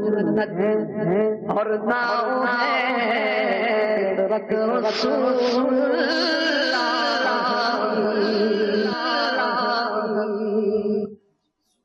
جنت اور نام ہے فطرت رسول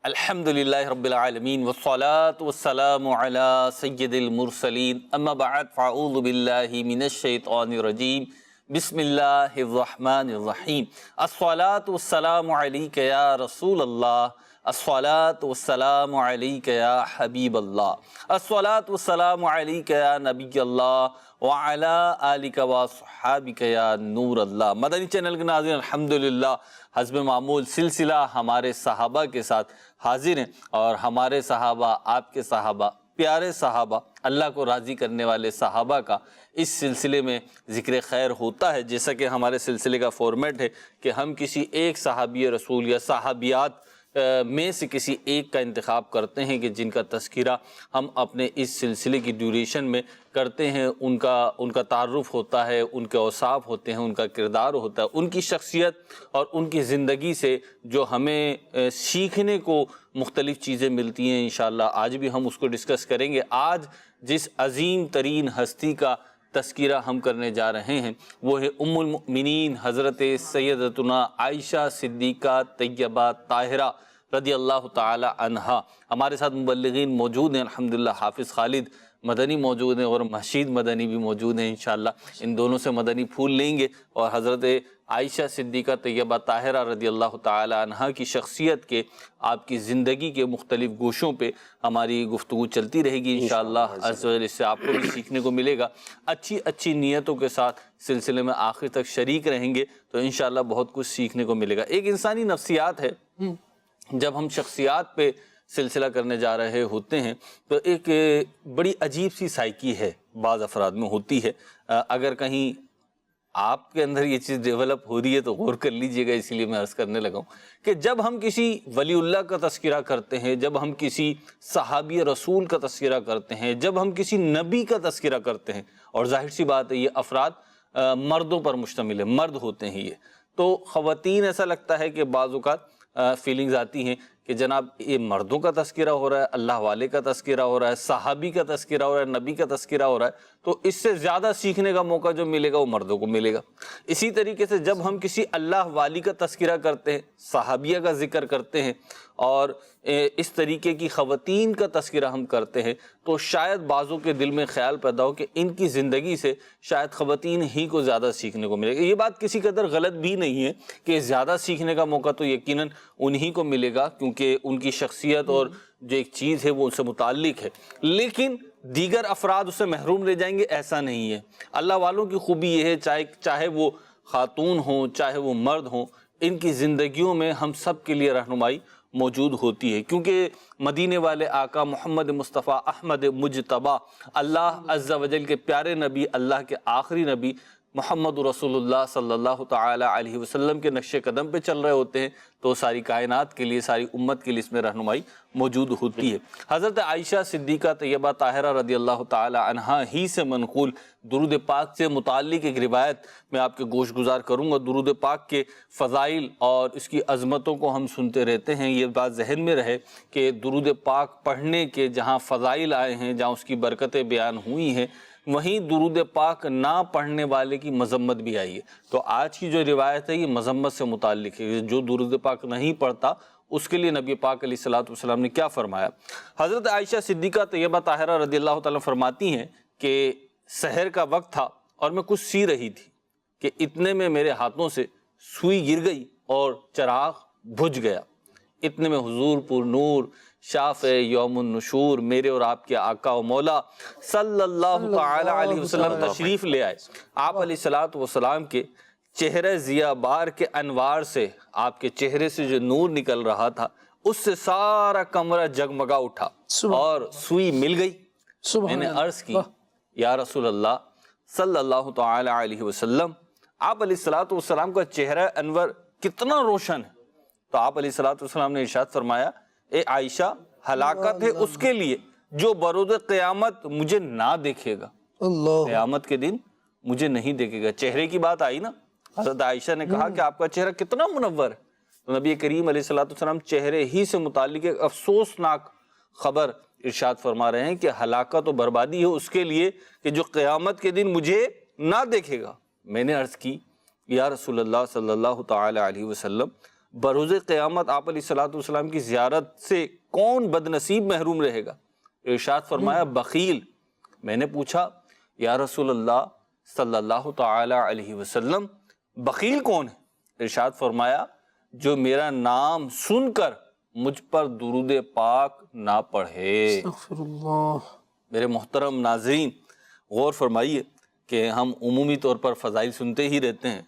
الحمدللہ رب العالمین والصلاة والسلام علی سید المرسلین اما بعد فاعوذ باللہ من الشیطان الرجیم بسم اللہ الرحمن الرحیم الصلاة والسلام علیک یا رسول اللہ الصلاة والسلام علیک یا حبیب اللہ الصلاة والسلام علیک یا نبی اللہ وعلا آلک وصحابک یا نور اللہ۔ مدنی چینل کے ناظرین الحمدللہ حسب معمول سلسلہ ہمارے صحابہ کے ساتھ حاضر ہیں، اور ہمارے صحابہ، آپ کے صحابہ، پیارے صحابہ، اللہ کو راضی کرنے والے صحابہ کا اس سلسلے میں ذکر خیر ہوتا ہے۔ جیسا کہ ہمارے سلسلے کا فارمیٹ ہے کہ ہم کسی ایک صحابی رسول یا صحابیات میں سے کسی ایک کا انتخاب کرتے ہیں کہ جن کا تذکرہ ہم اپنے اس سلسلے کی ڈیوریشن میں کرتے ہیں، ان کا تعارف ہوتا ہے، ان کے اوصاف ہوتے ہیں، ان کا کردار ہوتا ہے، ان کی شخصیت اور ان کی زندگی سے جو ہمیں سیکھنے کو مختلف چیزیں ملتی ہیں۔ انشاءاللہ آج بھی ہم اس کو ڈسکس کریں گے۔ آج جس عظیم ترین ہستی کا تذکرہ ہم کرنے جا رہے ہیں وہ ہے ام المؤمنین حضرت سیدتنا عائشہ صدیقہ طیبہ طاہرہ رضی اللہ تعالی عنہا۔ ہمارے ساتھ مبلغین موجود ہیں، الحمدللہ حافظ خالد مدنی موجود ہیں اور مشید مدنی بھی موجود ہیں۔ انشاءاللہ ان دونوں سے مدنی پھول لیں گے اور حضرت عائشہ صدیقہ طیبہ طاہرہ رضی اللہ تعالی عنہا کی شخصیت کے، آپ کی زندگی کے مختلف گوشوں پہ ہماری گفتگو چلتی رہے گی انشاءاللہ عز و جل۔ اس سے آپ کو بھی سیکھنے کو ملے گا۔ اچھی نیتوں کے ساتھ سلسلے میں آخر تک شریک رہیں گے تو انشاءاللہ بہت کچھ سیکھنے کو ملے گا۔ ایک انسانی نفسیات ہے، جب ہم شخصیات پہ سلسلہ کرنے جا رہے ہوتے ہیں تو ایک بڑی عجیب سی سائیکی ہے، بعض افراد میں ہوتی ہے۔ اگر کہیں آپ کے اندر یہ چیز ڈیولپ ہو رہی ہے تو غور کر لیجئے گا، اسی لیے میں عرض کرنے لگا ہوں کہ جب ہم کسی ولی اللہ کا تذکرہ کرتے ہیں، جب ہم کسی صحابی رسول کا تذکرہ کرتے ہیں، جب ہم کسی نبی کا تذکرہ کرتے ہیں، اور ظاہر سی بات ہے یہ افراد مردوں پر مشتمل ہے، مرد ہوتے ہیں یہ، تو خواتین ایسا لگتا ہے کہ بعض اوقات فیلنگز آتی ہیں کہ جناب یہ مردوں کا تذکرہ ہو رہا ہے، اللہ والے کا تذکرہ ہو رہا ہے، صحابی کا تذکرہ ہو رہا ہے، نبی کا تذکرہ ہو رہا ہے، تو اس سے زیادہ سیکھنے کا موقع جو ملے گا وہ مردوں کو ملے گا۔ اسی طریقے سے جب ہم کسی اللہ والی کا تذکرہ کرتے ہیں، صحابیہ کا ذکر کرتے ہیں اور اس طریقے کی خواتین کا تذکرہ ہم کرتے ہیں تو شاید بعضوں کے دل میں خیال پیدا ہو کہ ان کی زندگی سے شاید خواتین ہی کو زیادہ سیکھنے کو ملے گا۔ یہ بات کسی قدر غلط بھی نہیں ہے کہ زیادہ سیکھنے کا موقع تو یقیناً انہی کو ملے گا، کیونکہ ان کی شخصیت اور جو ایک چیز ہے وہ ان سے متعلق ہے، لیکن دیگر افراد اس سے محروم رہ جائیں گے ایسا نہیں ہے۔ اللہ والوں کی خوبی یہ ہے، چاہے وہ خاتون ہوں چاہے وہ مرد ہوں، ان کی زندگیوں میں ہم سب کے لیے رہنمائی موجود ہوتی ہے، کیونکہ مدینے والے آقا محمد مصطفیٰ احمد مجتبیٰ، اللہ عز و جل کے پیارے نبی، اللہ کے آخری نبی محمد رسول اللہ صلی اللہ تعالی علیہ وسلم کے نقش قدم پہ چل رہے ہوتے ہیں تو ساری کائنات کے لیے، ساری امت کے لیے اس میں رہنمائی موجود ہوتی ہے۔ حضرت عائشہ صدیقہ طیبہ طاہرہ رضی اللہ تعالی عنہا ہی سے منقول درود پاک سے متعلق ایک روایت میں آپ کے گوش گزار کروں گا۔ درود پاک کے فضائل اور اس کی عظمتوں کو ہم سنتے رہتے ہیں، یہ بات ذہن میں رہے کہ درود پاک پڑھنے کے جہاں فضائل آئے ہیں، جہاں اس کی برکتیں بیان ہوئی ہیں، وہیں درود پاک نہ پڑھنے والے کی مذمت بھی آئی ہے۔ تو آج کی جو روایت ہے یہ مذمت سے متعلق ہے، جو درود پاک نہیں پڑھتا اس کے لیے نبی پاک علیہ السلام نے کیا فرمایا۔ حضرت عائشہ صدیقہ طیبہ طاہرہ رضی اللہ تعالیٰ فرماتی ہیں کہ سحر کا وقت تھا اور میں کچھ سی رہی تھی کہ اتنے میں میرے ہاتھوں سے سوئی گر گئی اور چراغ بجھ گیا۔ اتنے میں حضور پر نور شافع یوم النشور میرے اور آپ کے آقا و مولا صلی اللہ تعالی علیہ وسلم تشریف لے آئے۔ آپ علیہ السلام کے چہرے ضیاء بار کے انوار سے، آپ کے چہرے سے جو نور نکل رہا تھا اس سے سارا کمرہ جگمگا اٹھا اور سوئی مل گئی۔ میں نے عرض کی یا رسول اللہ صلی اللہ تعالی علیہ وسلم، آپ علیہ السلام کا چہرہ انور کتنا روشن ہے، تو آپ علیہ السلام نے ارشاد فرمایا، اے عائشہ ہلاکت ہے اس کے لیے جو بروز قیامت مجھے نہ دیکھے گا، قیامت کے دن مجھے نہیں دیکھے گا۔ چہرے کی بات آئی نا، حضرت عائشہ نے کہا کہ آپ کا چہرہ کتنا منور ہے، تو نبی کریم علیہ السلام چہرے ہی سے متعلق ایک افسوسناک خبر ارشاد فرما رہے ہیں کہ ہلاکت و بربادی ہے اس کے لیے کہ جو قیامت کے دن مجھے نہ دیکھے گا۔ میں نے عرض کی یا رسول اللہ صلی اللہ تعالی علیہ وسلم، بروز قیامت آپ علیہ الصلوۃ والسلام کی زیارت سے کون بد نصیب محروم رہے گا؟ ارشاد فرمایا بخیل۔ میں نے پوچھا یا رسول اللہ صلی اللہ تعالی علیہ وسلم بخیل کون ہے؟ ارشاد فرمایا جو میرا نام سن کر مجھ پر درود پاک نہ پڑھے۔ استغفر اللہ۔ میرے محترم ناظرین، غور فرمائیے کہ ہم عمومی طور پر فضائل سنتے ہی رہتے ہیں،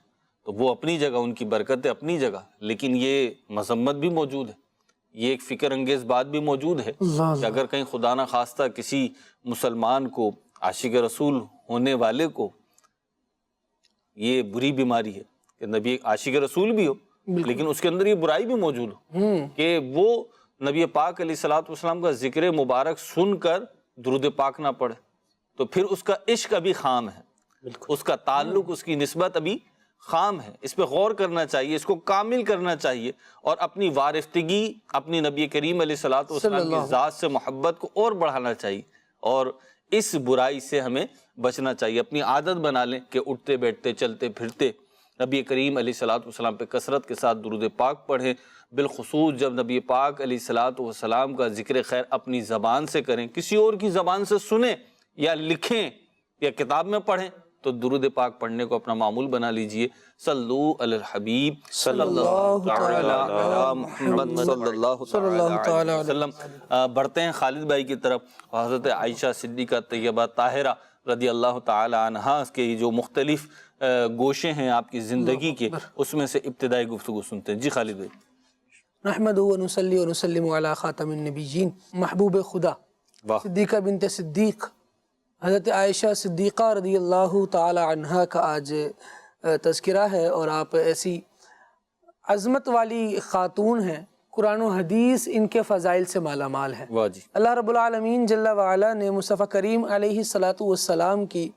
تو وہ اپنی جگہ، ان کی برکتیں اپنی جگہ، لیکن یہ مذمت بھی موجود ہے، یہ ایک فکر انگیز بات بھی موجود ہے کہ اگر کہیں خدا نہ خواستہ کسی مسلمان کو، عاشق رسول ہونے والے کو یہ بری بیماری ہے کہ نبی عاشق رسول بھی ہو لیکن اس کے اندر یہ برائی بھی موجود ہو کہ وہ نبی پاک علیہ الصلوۃ والسلام کا ذکر مبارک سن کر درود پاک نہ پڑھے، تو پھر اس کا عشق ابھی خام ہے، اس کا تعلق، اس کی نسبت ابھی خام ہے۔ اس پہ غور کرنا چاہیے، اس کو کامل کرنا چاہیے، اور اپنی وارفتگی اپنی نبی کریم علیہ الصلوۃ والسلام کی ذات سے محبت کو اور بڑھانا چاہیے، اور اس برائی سے ہمیں بچنا چاہیے۔ اپنی عادت بنا لیں کہ اٹھتے بیٹھتے چلتے پھرتے نبی کریم علیہ الصلوۃ والسلام پہ کثرت کے ساتھ درود پاک پڑھیں، بالخصوص جب نبی پاک علیہ الصلوۃ والسلام کا ذکر خیر اپنی زبان سے کریں، کسی اور کی زبان سے سنیں یا لکھیں یا کتاب میں پڑھیں، تو درود پاک پڑھنے کو اپنا معمول بنا لیجئے۔ صلو علی الحبیب صلی اللہ تعالی علی محمد صلی اللہ تعالی علیہ وسلم۔ بڑھتے ہیں خالد بھائی کی طرف۔ حضرت عائشہ صدیقہ طیبہ طاہرہ رضی اللہ تعالی عنہا کے جو مختلف گوشے ہیں آپ کی زندگی کے، اس میں سے ابتدائی گفتگو سنتے ہیں۔ جی خالد بھائی۔ نحمدہ ونصلی ونسلم علی خاتم النبیین، محبوب خدا صدیقہ بنت صدیق حضرت عائشہ صدیقہ رضی اللہ تعالی عنہا کا آج تذکرہ ہے، اور آپ ایسی عظمت والی خاتون ہیں، قرآن و حدیث ان کے فضائل سے مالا مال ہے۔ واہ جی۔ اللہ رب العالمین جل وعلا نے مصطفیٰ کریم علیہ الصلاۃ والسلام کی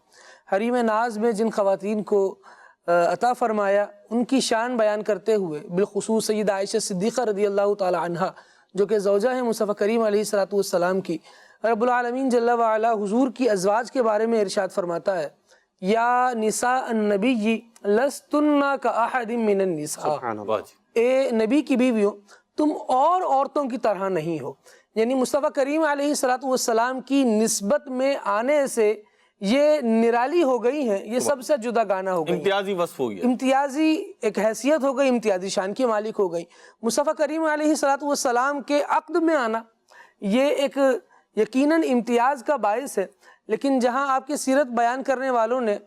حریم ناز میں جن خواتین کو عطا فرمایا، ان کی شان بیان کرتے ہوئے بالخصوص سیدہ عائشہ صدیقہ رضی اللہ تعالی عنہا جو کہ زوجہ ہیں مصطفیٰ کریم علیہ الصلاۃ والسلام کی، رب العالمین جل وعلا حضور کی ازواج کے بارے میں ارشاد فرماتا ہے یا نساء النبی لستن کاحد من النساء، اے نبی کی بیویوں تم اور عورتوں کی طرح نہیں ہو۔ یعنی مصطفیٰ کریم علیہ الصلاۃ والسلام کی نسبت میں آنے سے یہ نرالی ہو گئی ہیں، یہ سب سے جدا گانا ہو گئی، امتیازی وصف ہو گیا، امتیازی ایک حیثیت ہو گئی، امتیازی شان کی مالک ہو گئی۔ مصطفیٰ کریم علیہ الصلاۃ والسلام کے عقد میں آنا یہ ایک یقیناً امتیاز کا باعث ہے، لیکن جہاں آپ کی سیرت بیان کرنے والوں نے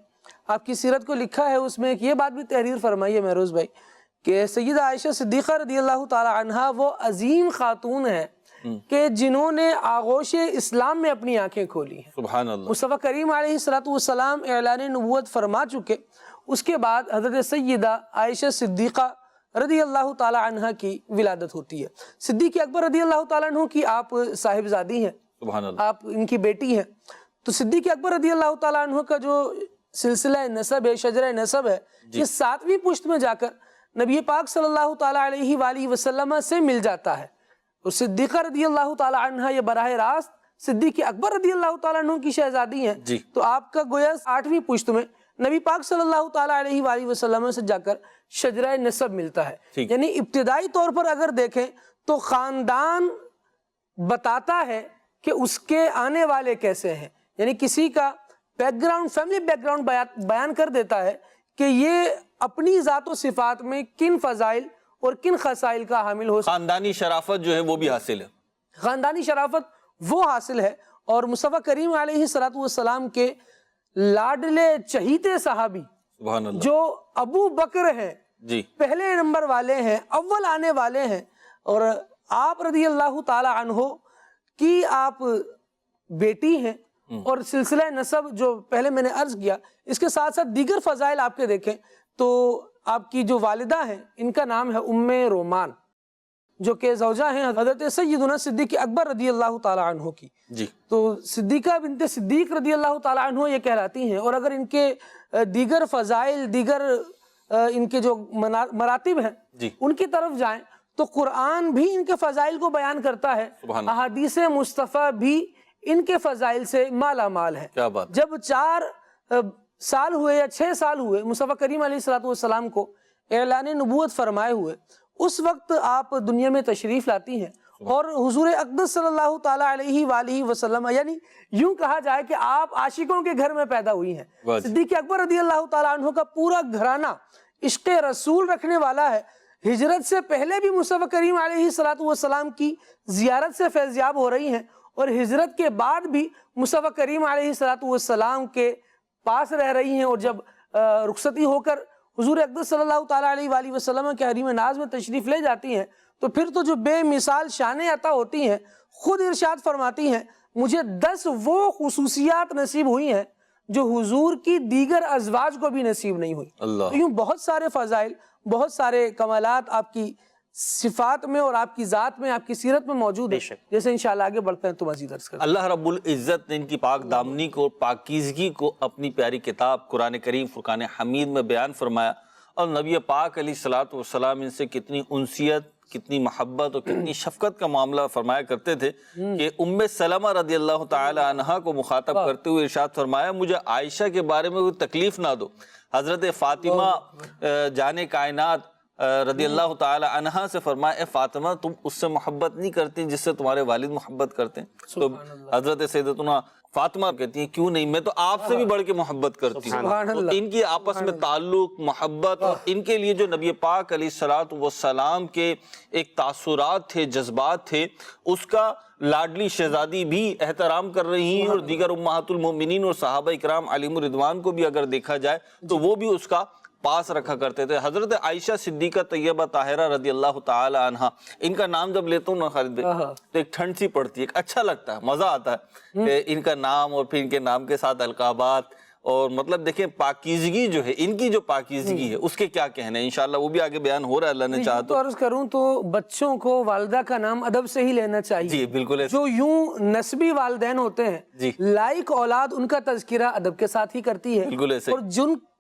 آپ کی سیرت کو لکھا ہے، اس میں ایک یہ بات بھی تحریر فرمائی ہے مہروز بھائی کہ سیدہ عائشہ صدیقہ رضی اللہ تعالی عنہا وہ عظیم خاتون ہے کہ جنہوں نے آغوش اسلام میں اپنی آنکھیں کھولی ہیں۔ سبحان اللہ۔ مصطفیٰ کریم علیہ الصلاۃ والسلام اعلان نبوت فرما چکے، اس کے بعد حضرت سیدہ عائشہ صدیقہ رضی اللہ تعالی عنہ کی ولادت ہوتی ہے۔ صدیق اکبر رضی اللہ تعالیٰ عنہ کی آپ صاحبزادی ہیں، سبحان اللہ، آپ ان کی بیٹی ہیں، تو صدیق اکبر رضی اللہ تعالیٰ عنہ کا جو سلسلہ نسب ہے، شجرہ نسب ہے، یہ 7ویں پشت میں جا کر نبی پاک صلی اللہ تعالیٰ علیہ وآلہ وسلم سے مل جاتا ہے، اور صدیقہ رضی اللہ تعالیٰ عنہ یہ براہ راست صدیق اکبر رضی اللہ تعالیٰ عنہ کی شہزادی ہیں، تو آپ کا گویا 8ویں پشت میں نبی پاک صلی اللہ تعالیٰ علیہ وآلہ وسلم سے جا کر شجرہ نسب ملتا ہے۔ یعنی ابتدائی طور پر اگر دیکھیں تو خاندان بتاتا ہے کہ اس کے آنے والے کیسے ہیں، یعنی کسی کا back ground, family back ground بیان کر دیتا ہے کہ یہ اپنی ذات و صفات میں کن فضائل اور کن خصائل کا حامل ہو سکتا ہے۔ خاندانی شرافت جو ہے وہ بھی حاصل ہے، خاندانی شرافت وہ حاصل ہے، اور مصطفیٰ کریم علیہ الصلاۃ والسلام کے لاڈلے چہیتے صحابی سبحان اللہ، جو ابو بکر ہیں، جی پہلے نمبر والے ہیں، اول آنے والے ہیں، اور آپ رضی اللہ تعالی عنہ کی آپ بیٹی ہیں، اور سلسلہ نسب جو پہلے میں نے عرض کیا، اس کے ساتھ ساتھ دیگر فضائل آپ کے دیکھیں تو آپ کی جو والدہ ہیں ان کا نام ہے ام رومان، جو کہ زوجہ ہیں حضرت سیدنا صدیق اکبر رضی اللہ تعالی عنہ کی، جی تو صدیقہ بنت صدیق رضی اللہ تعالی عنہ یہ کہلاتی ہیں۔ اور اگر ان کے دیگر فضائل، دیگر ان کے جو مراتب ہیں جی ان کی طرف جائیں تو قرآن بھی ان کے فضائل کو بیان کرتا ہے، سبحان اللہ۔ احادیث مصطفیٰ بھی ان کے فضائل سے مالا مال ہے۔ کیا بات۔ جب 4 سال ہوئے یا 6 سال ہوئے مصطفیٰ کریم علیہ السلام کو اعلان نبوت فرمائے ہوئے، اس وقت آپ دنیا میں تشریف لاتی ہیں، اور حضور اقدس صلی اللہ تعالیٰ علیہ وآلہ وسلم، یعنی یوں کہا جائے کہ آپ عاشقوں کے گھر میں پیدا ہوئی ہیں۔ صدیق اکبر رضی اللہ تعالیٰ عنہ کا پورا گھرانہ عشق رسول رکھنے والا ہے۔ ہجرت سے پہلے بھی مصطفیٰ کریم علیہ السلام کی زیارت سے فیضیاب ہو رہی ہیں، اور ہجرت کے بعد بھی مصطفیٰ کریم علیہ السلام کے پاس رہ رہی ہیں، اور جب رخصتی ہو کر حضور اقدس صلی اللہ تعالیٰ علیہ وآلہ وسلم کے حریم ناز میں تشریف لے جاتی ہیں، تو پھر تو جو بے مثال شانیں عطا ہوتی ہیں، خود ارشاد فرماتی ہیں مجھے 10 وہ خصوصیات نصیب ہوئی ہیں جو حضور کی دیگر ازواج کو بھی نصیب نہیں ہوئی۔ اللہ۔ یوں بہت سارے فضائل، بہت سارے کمالات آپ کی صفات میں اور آپ کی ذات میں، آپ کی سیرت میں موجود ہے، جیسے انشاءاللہ آگے بڑھتے ہیں تو مزید عرض کرتے ہیں۔ اللہ رب العزت نے ان کی پاک دامنی کو، پاکیزگی کو اپنی پیاری کتاب قرآن کریم فرقان حمید میں بیان فرمایا، اور نبی پاک علیہ الصلوۃ والسلام ان سے کتنی انسیت، کتنی محبت اور کتنی شفقت کا معاملہ فرمایا کرتے تھے کہ ام سلمہ رضی اللہ تعالی عنہا کو مخاطب کرتے ہوئے ارشاد فرمایا مجھے عائشہ کے بارے میں کوئی تکلیف نہ دو۔ حضرت فاطمہ جان کائنات رضی اللہ تعالی عنہا سے فرمایا اے فاطمہ تم اس سے محبت نہیں کرتی جس سے تمہارے والد محبت کرتے ہیں؟ تو حضرت سیدتنا فاطمہ کہتی ہیں کیوں نہیں، میں تو آپ سے بھی بڑھ کے محبت کرتی ہوں۔ تو ان کی آپس میں تعلق، محبت، اور ان کے لیے جو نبی پاک علیہ الصلوۃ والسلام کے ایک تاثرات تھے، جذبات تھے، اس کا لاڈلی شہزادی بھی احترام کر رہی ہیں، اور دیگر امہات المؤمنین اور صحابہ اکرام علیہم الرضوان کو بھی اگر دیکھا جائے تو وہ بھی اس کا پاس رکھا کرتے تھے۔ حضرت عائشہ صدیقہ طیبہ طاہرہ رضی اللہ تعالی عنہا، ان کا نام جب لیتا ہوں نا خالد بھائی تو ایک ٹھنڈ سی پڑتی ہے، ایک اچھا لگتا ہے، مزہ آتا ہے ان کا نام، اور پھر ان کے نام کے ساتھ القابات، اور مطلب دیکھیں پاکیزگی جو ہے، ان کی جو پاکیزگی ہے اس کے کیا کہنے ہیں، انشاءاللہ وہ بھی آگے بیان ہو رہا ہے اللہ نے چاہا تو۔ عرض کروں تو بچوں کو والدہ کا نام ادب سے ہی لینا چاہیے۔ جی بالکل، جو یوں نسبی والدین ہوتے ہیں، لائق اولاد ان کا تذکرہ ادب کے ساتھ ہی کرتی ہے، بالکل ایسے، اور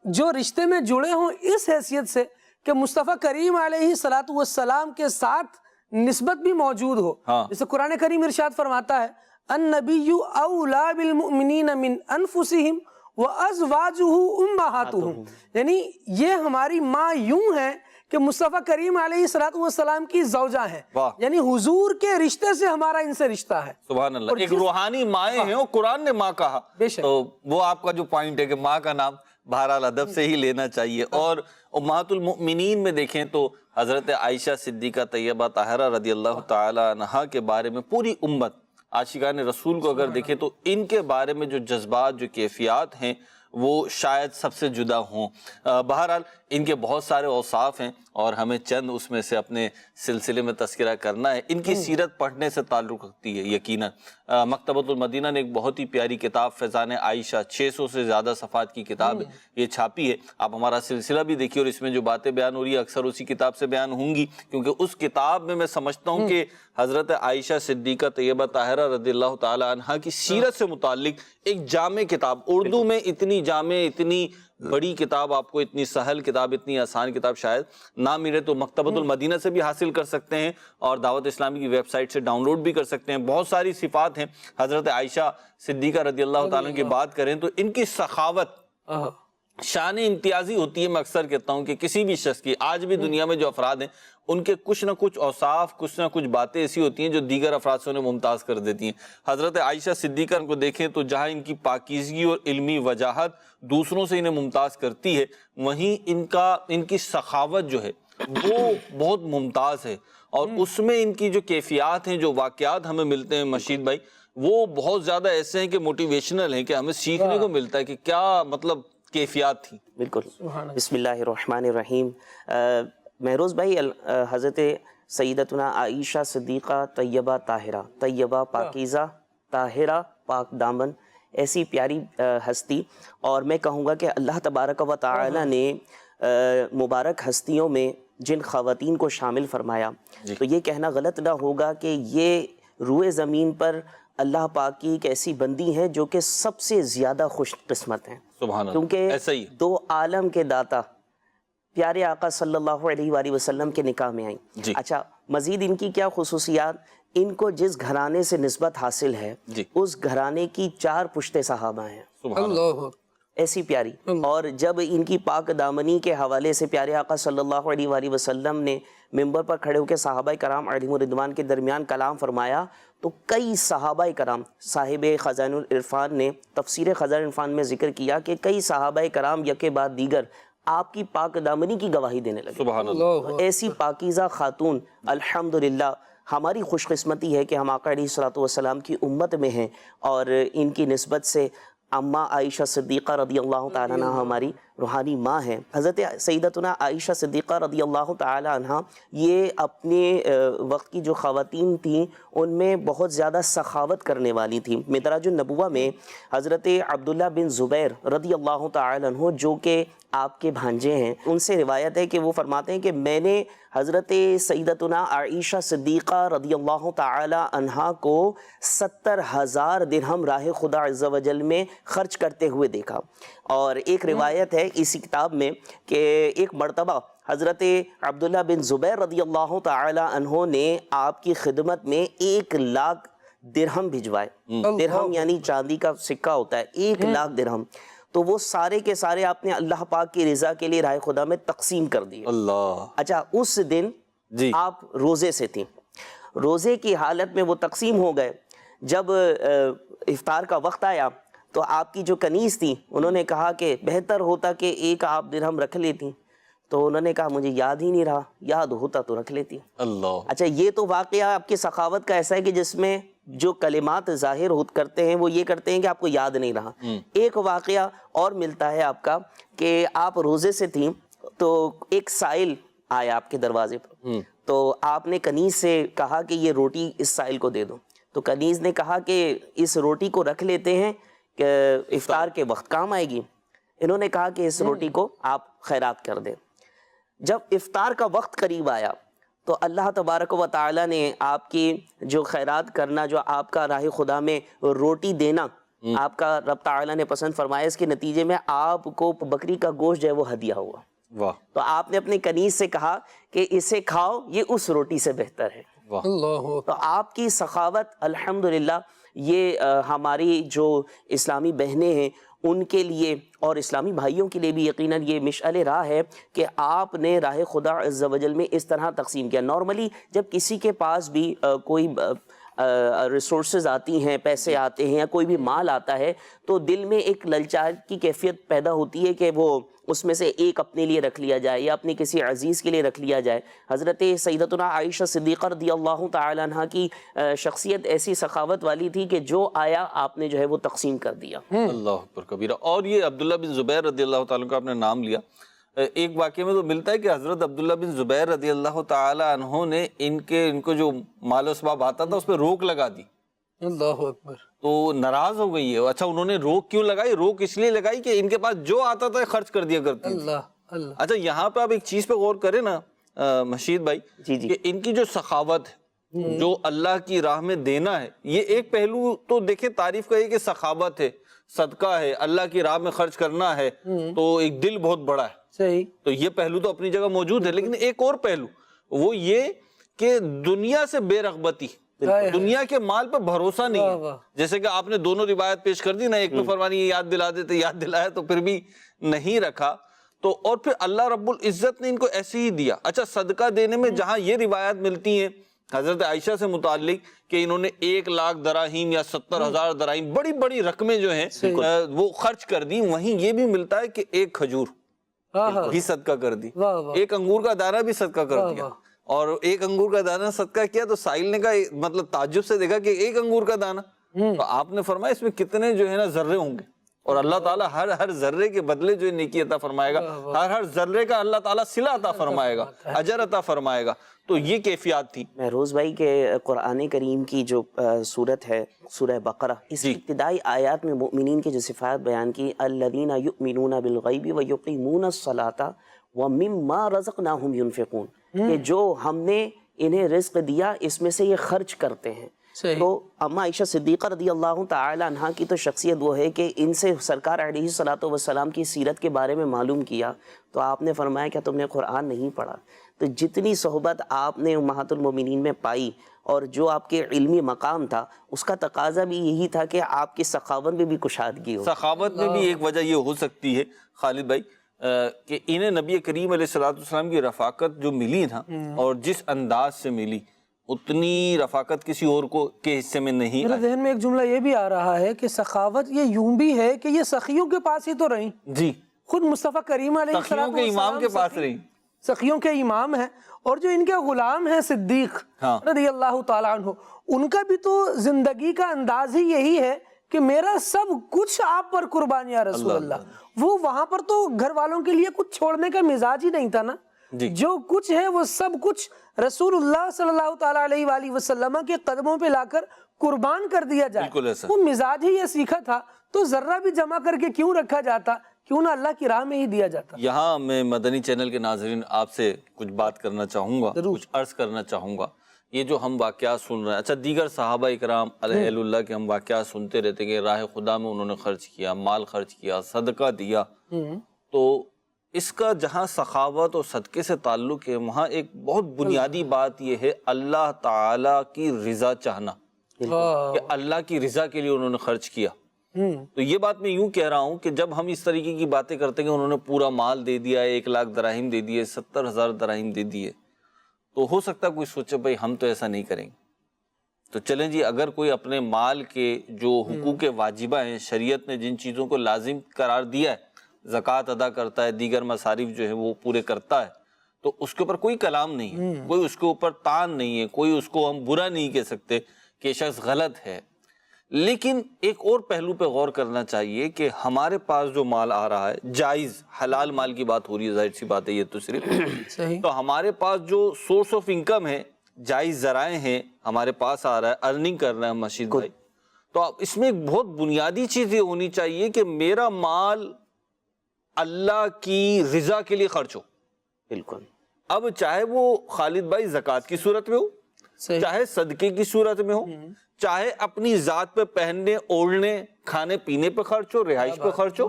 جو رشتے میں جڑے ہوں اس حیثیت سے کہ مصطفیٰ کریم علیہ السلام کے ساتھ نسبت بھی موجود ہو، جیسے قرآن کریم ارشاد فرماتا ہے النبی اولا بالمؤمنین من انفسہم وازواجہ امہاتہم، یعنی یہ ہماری ماں یوں ہے کہ مصطفیٰ کریم علیہ السلام کی زوجہ ہیں، یعنی حضور کے رشتے سے ہمارا ان سے رشتہ ہے۔ سبحان اللہ، ایک روحانی مائیں ہیں، اور قرآن نے ماں کہا، تو وہ آپ کا جو پوائنٹ ہے کہ ماں کا نام بہرحال ادب سے ہی لینا چاہیے۔ اور امہات المؤمنین میں دیکھیں تو حضرت عائشہ صدیقہ طیبہ طاہرہ رضی اللہ تعالی عنہا کے بارے میں پوری امت عاشقان رسول کو اگر دیکھیں تو ان کے بارے میں جو جذبات، جو کیفیات ہیں وہ شاید سب سے جدا ہوں۔ بہرحال ان کے بہت سارے اوصاف ہیں، اور ہمیں چند اس میں سے اپنے سلسلے میں تذکرہ کرنا ہے۔ ان کی سیرت پڑھنے سے تعلق رکھتی ہے یقیناً۔ مکتبۃ المدینہ نے ایک بہت ہی پیاری کتاب فیضان عائشہ، 600 سے زیادہ صفحات کی کتاب ہے، یہ چھاپی ہے، آپ ہمارا سلسلہ بھی دیکھیے، اور اس میں جو باتیں بیان ہو رہی ہیں اکثر اسی کتاب سے بیان ہوں گی، کیونکہ اس کتاب میں سمجھتا ہوں کہ حضرت عائشہ صدیقہ طیبہ طاہرہ رضی اللہ تعالی عنہا کی سیرت سے متعلق ایک جامع کتاب، اردو میں اتنی جامع، اتنی بڑی کتاب آپ کو، اتنی سہل کتاب، اتنی آسان کتاب شاید نہ ملے، تو مکتبۃ المدینہ سے بھی حاصل کر سکتے ہیں، اور دعوت اسلامی کی ویب سائٹ سے ڈاؤن لوڈ بھی کر سکتے ہیں۔ بہت ساری صفات ہیں حضرت عائشہ صدیقہ رضی اللہ تعالیٰ کی بات کریں تو ان کی سخاوت شان امتیازی ہوتی ہے۔ میں اکثر کہتا ہوں کہ کسی بھی شخص کی، آج بھی دنیا میں جو افراد ہیں ان کے کچھ نہ کچھ اوصاف، کچھ نہ کچھ باتیں ایسی ہوتی ہیں جو دیگر افراد سے انہیں ممتاز کر دیتی ہیں۔ حضرت عائشہ صدیقہ کو دیکھیں تو جہاں ان کی پاکیزگی اور علمی وجاہت دوسروں سے انہیں ممتاز کرتی ہے، وہیں ان کی سخاوت جو ہے وہ بہت ممتاز ہے، اور اس میں ان کی جو کیفیات ہیں، جو واقعات ہمیں ملتے ہیں مشید بھائی، وہ بہت زیادہ ایسے ہیں کہ موٹیویشنل ہیں، کہ ہمیں سیکھنے کو ملتا ہے کہ کیا مطلب کیفیات تھی۔ بالکل، بسم اللہ الرحمن الرحیم۔ مہروز بھائی، حضرت سیدتنا عائشہ صدیقہ طیبہ طاہرہ، طیبہ پاکیزہ، طاہرہ پاک دامن، ایسی پیاری ہستی، اور میں کہوں گا کہ اللہ تبارک و تعالی نے مبارک ہستیوں میں جن خواتین کو شامل فرمایا، تو یہ کہنا غلط نہ ہوگا کہ یہ روئے زمین پر اللہ پاک کی ایک ایسی بندی ہیں جو کہ سب سے زیادہ خوش قسمت ہیں، سبحان اللہ، کیونکہ ایسا ہی دو عالم کے داتا پیارے آقا صلی اللہ علیہ وآلہ وسلم کے نکاح میں آئیں۔ اچھا، مزید ان کی کیا خصوصیات، ان کو جس گھرانے سے نسبت حاصل ہے جی اس گھرانے کی 4 پشتے صحابہ ہیں، سبحان اللہ۔ اللہ ایسی پیاری۔ اور جب ان کی پاک دامنی کے حوالے سے پیارے آقا صلی اللہ علیہ وآلہ وسلم نے ممبر پر کھڑے ہو کے صحابہ کرام علیہم الرضوان کے درمیان کلام فرمایا تو کئی صحابہ کرام، صاحب خزائن العرفان نے تفسیر خزائن العرفان میں ذکر کیا کہ کئی صحابہ کرام یکے بعد دیگر آپ کی پاک دامنی کی گواہی دینے لگے۔ سبحان اللہ۔ ایسی پاکیزہ خاتون الحمدللہ ہماری خوش قسمتی ہے کہ ہم آقا علیہ الصلوۃ والسلام کی امت میں ہیں، اور ان کی نسبت سے اماں عائشہ صدیقہ رضی اللہ تعالیٰ عنہ ہماری روحانی ماں ہیں۔ حضرت سیدتنا عائشہ صدیقہ رضی اللہ تعالیٰ عنہ یہ اپنے وقت کی جو خواتین تھیں ان میں بہت زیادہ سخاوت کرنے والی تھیں۔ مدراج النبوہ میں حضرت عبداللہ بن زبیر رضی اللہ تعالیٰ عنہ جو کہ آپ کے بھانجے ہیں، ان سے روایت ہے کہ وہ فرماتے ہیں کہ میں نے حضرت سیدتنا عائشہ صدیقہ رضی اللہ تعالی عنہا کو 70,000 درہم راہ خدا عز و جل میں خرچ کرتے ہوئے دیکھا۔ اور ایک روایت ہے اسی کتاب میں کہ ایک مرتبہ حضرت عبداللہ بن زبیر رضی اللہ تعالی عنہ نے آپ کی خدمت میں 1,00,000 درہم بھجوائے۔ درہم یعنی چاندی کا سکہ ہوتا ہے، 1,00,000 درہم، تو وہ سارے کے سارے آپ نے اللہ پاک کی رضا کے لیے راہ خدا میں تقسیم کر دیے۔ اللہ۔ اچھا، اس دن جی آپ روزے سے تھیں، روزے کی حالت میں وہ تقسیم ہو گئے۔ جب افطار کا وقت آیا تو آپ کی جو کنیز تھی انہوں نے کہا کہ بہتر ہوتا کہ ایک آپ درہم رکھ لیتی، تو انہوں نے کہا مجھے یاد ہی نہیں رہا، یاد ہوتا تو رکھ لیتی۔ اللہ۔ اچھا، یہ تو واقعہ آپ کی سخاوت کا ایسا ہے کہ جس میں جو کلمات ظاہر کرتے ہیں وہ یہ کرتے ہیں کہ آپ کو یاد نہیں رہا۔ ایک واقعہ اور ملتا ہے آپ کا کہ آپ روزے سے تھیں تو ایک سائل آیا آپ کے دروازے پر، تو آپ نے کنیز سے کہا کہ یہ روٹی اس سائل کو دے دو، تو کنیز نے کہا کہ اس روٹی کو رکھ لیتے ہیں کہ افطار کے وقت کام آئے گی۔ انہوں نے کہا کہ اس روٹی کو آپ خیرات کر دیں۔ جب افطار کا وقت قریب آیا تو اللہ تبارک و تعالی نے آپ کی جو خیرات کرنا، جو آپ کا راہ خدا میں روٹی دینا، آپ کا رب تعالی نے پسند فرمایا، اس کے نتیجے میں آپ کو بکری کا گوشت جو ہے وہ ہدیہ ہوا۔ واہ۔ تو آپ نے اپنی کنیز سے کہا کہ اسے کھاؤ، یہ اس روٹی سے بہتر ہے۔ واہ۔ اللہ تو آپ کی سخاوت الحمدللہ یہ ہماری جو اسلامی بہنیں ہیں ان کے لیے اور اسلامی بھائیوں کے لیے بھی یقیناً یہ مشعل راہ ہے کہ آپ نے راہ خدا عز و جل میں اس طرح تقسیم کیا۔ نارملی جب کسی کے پاس بھی کوئی ریسورسز آتی ہیں، پیسے آتے ہیں یا کوئی بھی مال آتا ہے تو دل میں ایک للچاہٹ کی کیفیت پیدا ہوتی ہے کہ وہ اس میں سے ایک اپنے لیے رکھ لیا جائے یا اپنے کسی عزیز کے لیے رکھ لیا جائے۔ حضرت سیدتنا عائشہ صدیقہ رضی اللہ تعالی عنہ کی شخصیت ایسی سخاوت والی تھی کہ جو آیا آپ نے جو ہے وہ تقسیم کر دیا۔ اللہ اکبر کبیرہ۔ اور یہ عبداللہ بن زبیر رضی اللہ تعالیٰ کا آپ نے نام لیا، ایک واقعے میں تو ملتا ہے کہ حضرت عبداللہ بن زبیر رضی اللہ تعالی عنہ نے ان کو جو مال و اسباب آتا تھا اس پہ روک لگا دی، اللہ اکبر۔ تو ناراض ہو گئی ہے۔ اچھا، انہوں نے روک کیوں لگائی؟ روک اس لیے لگائی کہ ان کے پاس جو آتا تھا خرچ کر دیا کرتی تھی۔ اللہ اللہ۔ اچھا، یہاں پہ آپ ایک چیز پہ غور کریں نا مشید بھائی، جی جی، کہ ان کی جو سخاوت ہے، جو اللہ کی راہ میں دینا ہے، یہ ایک پہلو تو دیکھیں تعریف کا یہ کہ سخاوت ہے، صدقہ ہے، اللہ کی راہ میں خرچ کرنا ہے، تو ایک دل بہت بڑا ہے، صحیح۔ تو یہ پہلو تو اپنی جگہ موجود ہے، لیکن ایک اور پہلو وہ یہ کہ دنیا سے بے رغبتی، دنیا کے مال پہ بھروسہ نہیں ہے۔ جیسے کہ آپ نے دونوں روایت پیش کر دی نا، ایک میں فرمانی یہ یاد دلا دیتے، یاد دلایا تو پھر بھی نہیں رکھا، تو اور پھر اللہ رب العزت نے ان کو ایسے ہی دیا۔ اچھا، صدقہ دینے میں جہاں یہ روایت ملتی ہیں حضرت عائشہ سے متعلق کہ انہوں نے 1,00,000 دراہیم یا 70,000 دراہیم، بڑی بڑی رقمیں جو ہیں وہ خرچ کر دی، وہیں یہ بھی ملتا ہے کہ ایک کھجور بھی صدقہ کر دی، ایک انگور کا دانہ بھی صدقہ کر دیا۔ اور ایک انگور کا دانہ صدقہ کیا تو سائل نے کہا، مطلب تعجب سے دیکھا کہ ایک انگور کا دانہ، تو آپ نے فرمایا اس میں کتنے جو ہے نا ذرے ہوں گے، اور اللہ تعالیٰ ہر ذرے کے بدلے جو ہے نیکی عطا فرمائے گا، ہر ذرے کا اللہ تعالیٰ صلہ عطا فرمائے گا، اجر عطا فرمائے گا۔ تو یہ کیفیات تھی۔ مہروز بھائی کے قرآن کریم کی جو سورت ہے سورہ بقرہ، اس کی ابتدائی آیات میں مؤمنین کی جو صفات بیان کی، الذین یؤمنون بالغیب ویقیمون الصلاۃ ومما رزقناہم ینفقون، کہ جو ہم نے انہیں رزق دیا اس میں سے یہ خرچ کرتے ہیں۔ صحیح. تو اما عائشہ صدیقہ رضی اللہ تعالی عنہا کی تو شخصیت وہ ہے کہ ان سے سرکار علیہ الصلوۃ والسلام کی سیرت کے بارے میں معلوم کیا تو آپ نے فرمایا کہ تم نے قرآن نہیں پڑھا. تو جتنی صحبت آپ نے امہات المومنین میں پائی اور جو آپ کے علمی مقام تھا اس کا تقاضا بھی یہی تھا کہ آپ کی سخاوت میں بھی کشادگی ہو. سخاوت میں بھی ایک وجہ یہ ہو سکتی ہے خالد بھائی کہ انہیں نبی کریم علیہ الصلوۃ والسلام کی رفاقت جو ملی نا اور جس انداز سے ملی اتنی رفاقت کسی اور کو کے حصے میں نہیں میرے آئی. ذہن میں ایک جملہ یہ بھی آ رہا ہے کہ سخاوت یہ یوں بھی ہے کہ یہ سخیوں کے پاس ہی تو رہیں. جی خود مصطفیٰ کریم علیہ سخیوں کے امام کے پاس رہی. سخیوں کے امام ہیں اور جو ان کے غلام ہیں صدیق ہاں. رضی اللہ تعالیٰ عنہ، ان کا بھی تو زندگی کا انداز ہی یہی ہے کہ میرا سب کچھ آپ پر قربان یا رسول اللہ. وہ وہاں پر تو گھر والوں کے لیے کچھ چھوڑنے کا مزاج ہی نہیں تھا نا. جی. جو کچھ ہے وہ سب کچھ رسول اللہ صلی اللہ تعالیٰ علیہ وآلہ وسلم کے قدموں پہ لا کر قربان کر دیا جائے. بالکل ایسا. وہ مزاج ہی یہ سیکھا تھا تو ذرہ بھی جمع کر کے کیوں رکھا جاتا، کیوں نہ اللہ کی راہ میں ہی دیا جاتا. یہاں میں مدنی چینل کے ناظرین آپ سے کچھ بات کرنا چاہوں گا، کچھ عرض کرنا چاہوں گا. یہ جو ہم واقعات سن رہے ہیں، اچھا دیگر صحابہ اکرام علیہ اللہ کے ہم واقعات سنتے رہتے کہ راہ خدا میں انہوں نے خرچ کیا، مال خرچ کیا، صدقہ دیا. تو اس کا جہاں سخاوت اور صدقے سے تعلق ہے وہاں ایک بہت بنیادی بات یہ ہے اللہ تعالیٰ کی رضا چاہنا، کہ اللہ کی رضا کے لیے انہوں نے خرچ کیا. تو یہ بات میں یوں کہہ رہا ہوں کہ جب ہم اس طریقے کی باتیں کرتے ہیں کہ انہوں نے پورا مال دے دیا، 1,00,000 دراہم دے دیے، 70,000 دراہم دے دیے، تو ہو سکتا ہے کوئی سوچے بھائی ہم تو ایسا نہیں کریں گے. تو چلیں جی، اگر کوئی اپنے مال کے جو حقوق واجبہ ہیں، شریعت نے جن چیزوں کو لازم قرار دیا ہے، زکوٰۃ ادا کرتا ہے، دیگر مصارف جو ہے وہ پورے کرتا ہے، تو اس کے اوپر کوئی کلام نہیں ہے، کوئی اس کے اوپر تان نہیں ہے، کوئی اس کو ہم برا نہیں کہہ سکتے کہ شخص غلط ہے. لیکن ایک اور پہلو پہ غور کرنا چاہیے کہ ہمارے پاس جو مال آ رہا ہے، جائز حلال مال کی بات ہو رہی ہے، ظاہر سی بات ہے یہ تو صرف تو ہمارے پاس جو سورس آف انکم ہے، جائز ذرائع ہیں، ہمارے پاس آ رہا ہے، ارننگ کر رہے ہیں مشید بھائی، تو اس میں ایک بہت بنیادی چیز یہ ہونی چاہیے کہ میرا مال اللہ کی رضا کے لیے خرچ ہو. بالکل. اب چاہے وہ خالد بھائی زکوٰۃ کی صورت میں ہو، چاہے صدقے کی صورت میں ہو، چاہے اپنی ذات پہ پہننے اوڑھنے کھانے پینے پہ خرچ ہو، رہائش پہ خرچ ہو،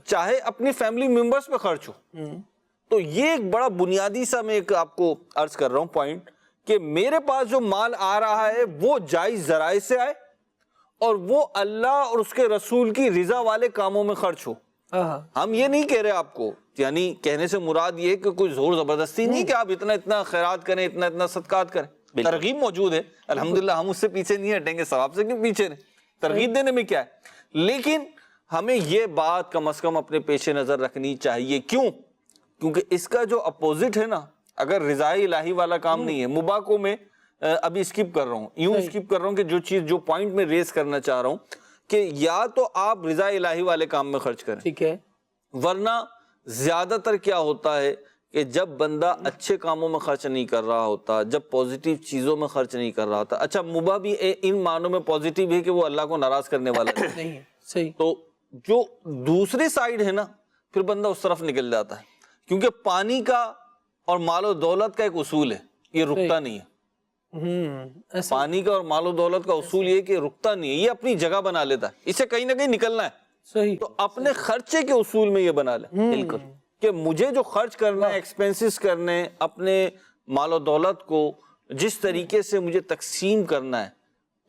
چاہے اپنی فیملی ممبرز پہ خرچ ہو. تو یہ ایک بڑا بنیادی سا میں ایک آپ کو عرض کر رہا ہوں پوائنٹ کہ میرے پاس جو مال آ رہا ہے وہ جائز ذرائع سے آئے اور وہ اللہ اور اس کے رسول کی رضا والے کاموں میں خرچ ہو. ہم یہ نہیں کہہ رہے آپ کو، یعنی کہنے سے مراد یہ کہ کوئی زور زبردستی نہیں کہ آپ اتنا خیرات کریں، اتنا صدقات کریں. ترغیب موجود ہے الحمدللہ، ہم اس سے پیچھے نہیں ہٹیں گے، ثواب سے کیوں پیچھے رہیں، ترغیب دینے میں کیا ہے. لیکن ہمیں یہ بات کم از کم اپنے پیش نظر رکھنی چاہیے. کیونکہ اس کا جو اپوزٹ ہے نا، اگر رضا الہی والا کام نہیں ہے، مباح کو میں ابھی اسکپ کر رہا ہوں، یوں اسکپ کر رہا ہوں کہ جو پوائنٹ میں ریز کرنا چاہ رہا ہوں کہ یا تو آپ رضا الہی والے کام میں خرچ کریں، ٹھیک ہے، ورنہ زیادہ تر کیا ہوتا ہے کہ جب بندہ اچھے کاموں میں خرچ نہیں کر رہا ہوتا، جب پوزیٹیو چیزوں میں خرچ نہیں کر رہا ہوتا. اچھا مباح بھی ان معنوں میں پوزیٹیو ہے کہ وہ اللہ کو ناراض کرنے والا نہیں ہے، صحیح. تو جو دوسری سائیڈ ہے نا، پھر بندہ اس طرف نکل جاتا ہے، کیونکہ پانی کا اور مال و دولت کا ایک اصول ہے، یہ رکتا نہیں ہے. پانی کا اور مال و دولت کا اصول یہ کہ رکتا نہیں ہے، یہ اپنی جگہ بنا لیتا ہے، اسے کہیں نہ کہیں نکلنا ہے. صحیح. تو اپنے خرچے کے اصول میں یہ بنا لیں بالکل کہ مجھے جو خرچ کرنا ہے، ایکسپینسز کرنے، اپنے مال و دولت کو جس طریقے سے مجھے تقسیم کرنا ہے،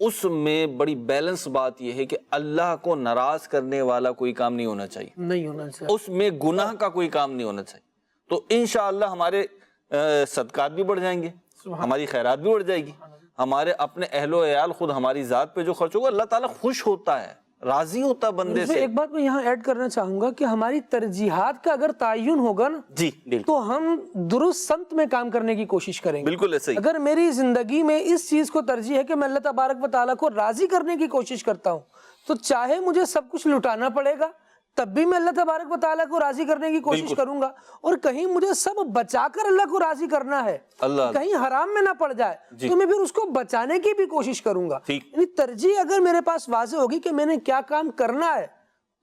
اس میں بڑی بیلنس بات یہ ہے کہ اللہ کو ناراض کرنے والا کوئی کام نہیں ہونا چاہیے، اس میں گناہ کا کوئی کام نہیں ہونا چاہیے. تو انشاءاللہ ہمارے صدقات بھی بڑھ جائیں گے، ہماری خیرات بھی بڑھ جائے گی، ہمارے اپنے اہل و عیال، خود ہماری ذات پہ جو خرچ ہوگا اللہ تعالیٰ خوش ہوتا ہے، راضی ہوتا بندے سے. ایک بات میں یہاں ایڈ کرنا چاہوں گا کہ ہماری ترجیحات کا اگر تعین ہوگا نا جی تو ہم درست سمت میں کام کرنے کی کوشش کریں گے. بالکل ایسا ہی. اگر میری زندگی میں اس چیز کو ترجیح ہے کہ میں اللہ تبارک و تعالیٰ کو راضی کرنے کی کوشش کرتا ہوں، تو چاہے مجھے سب کچھ لٹانا پڑے گا تب بھی میں اللہ تبارک و تعالیٰ کو راضی کرنے کی کوشش کروں گا. اور کہیں مجھے سب بچا کر اللہ کو راضی کرنا ہے، کہیں حرام میں نہ پڑ جائے تو میں پھر اس کو بچانے کی بھی کوشش کروں گا. یعنی ترجیح اگر میرے پاس واضح ہوگی کہ میں نے کیا کام کرنا ہے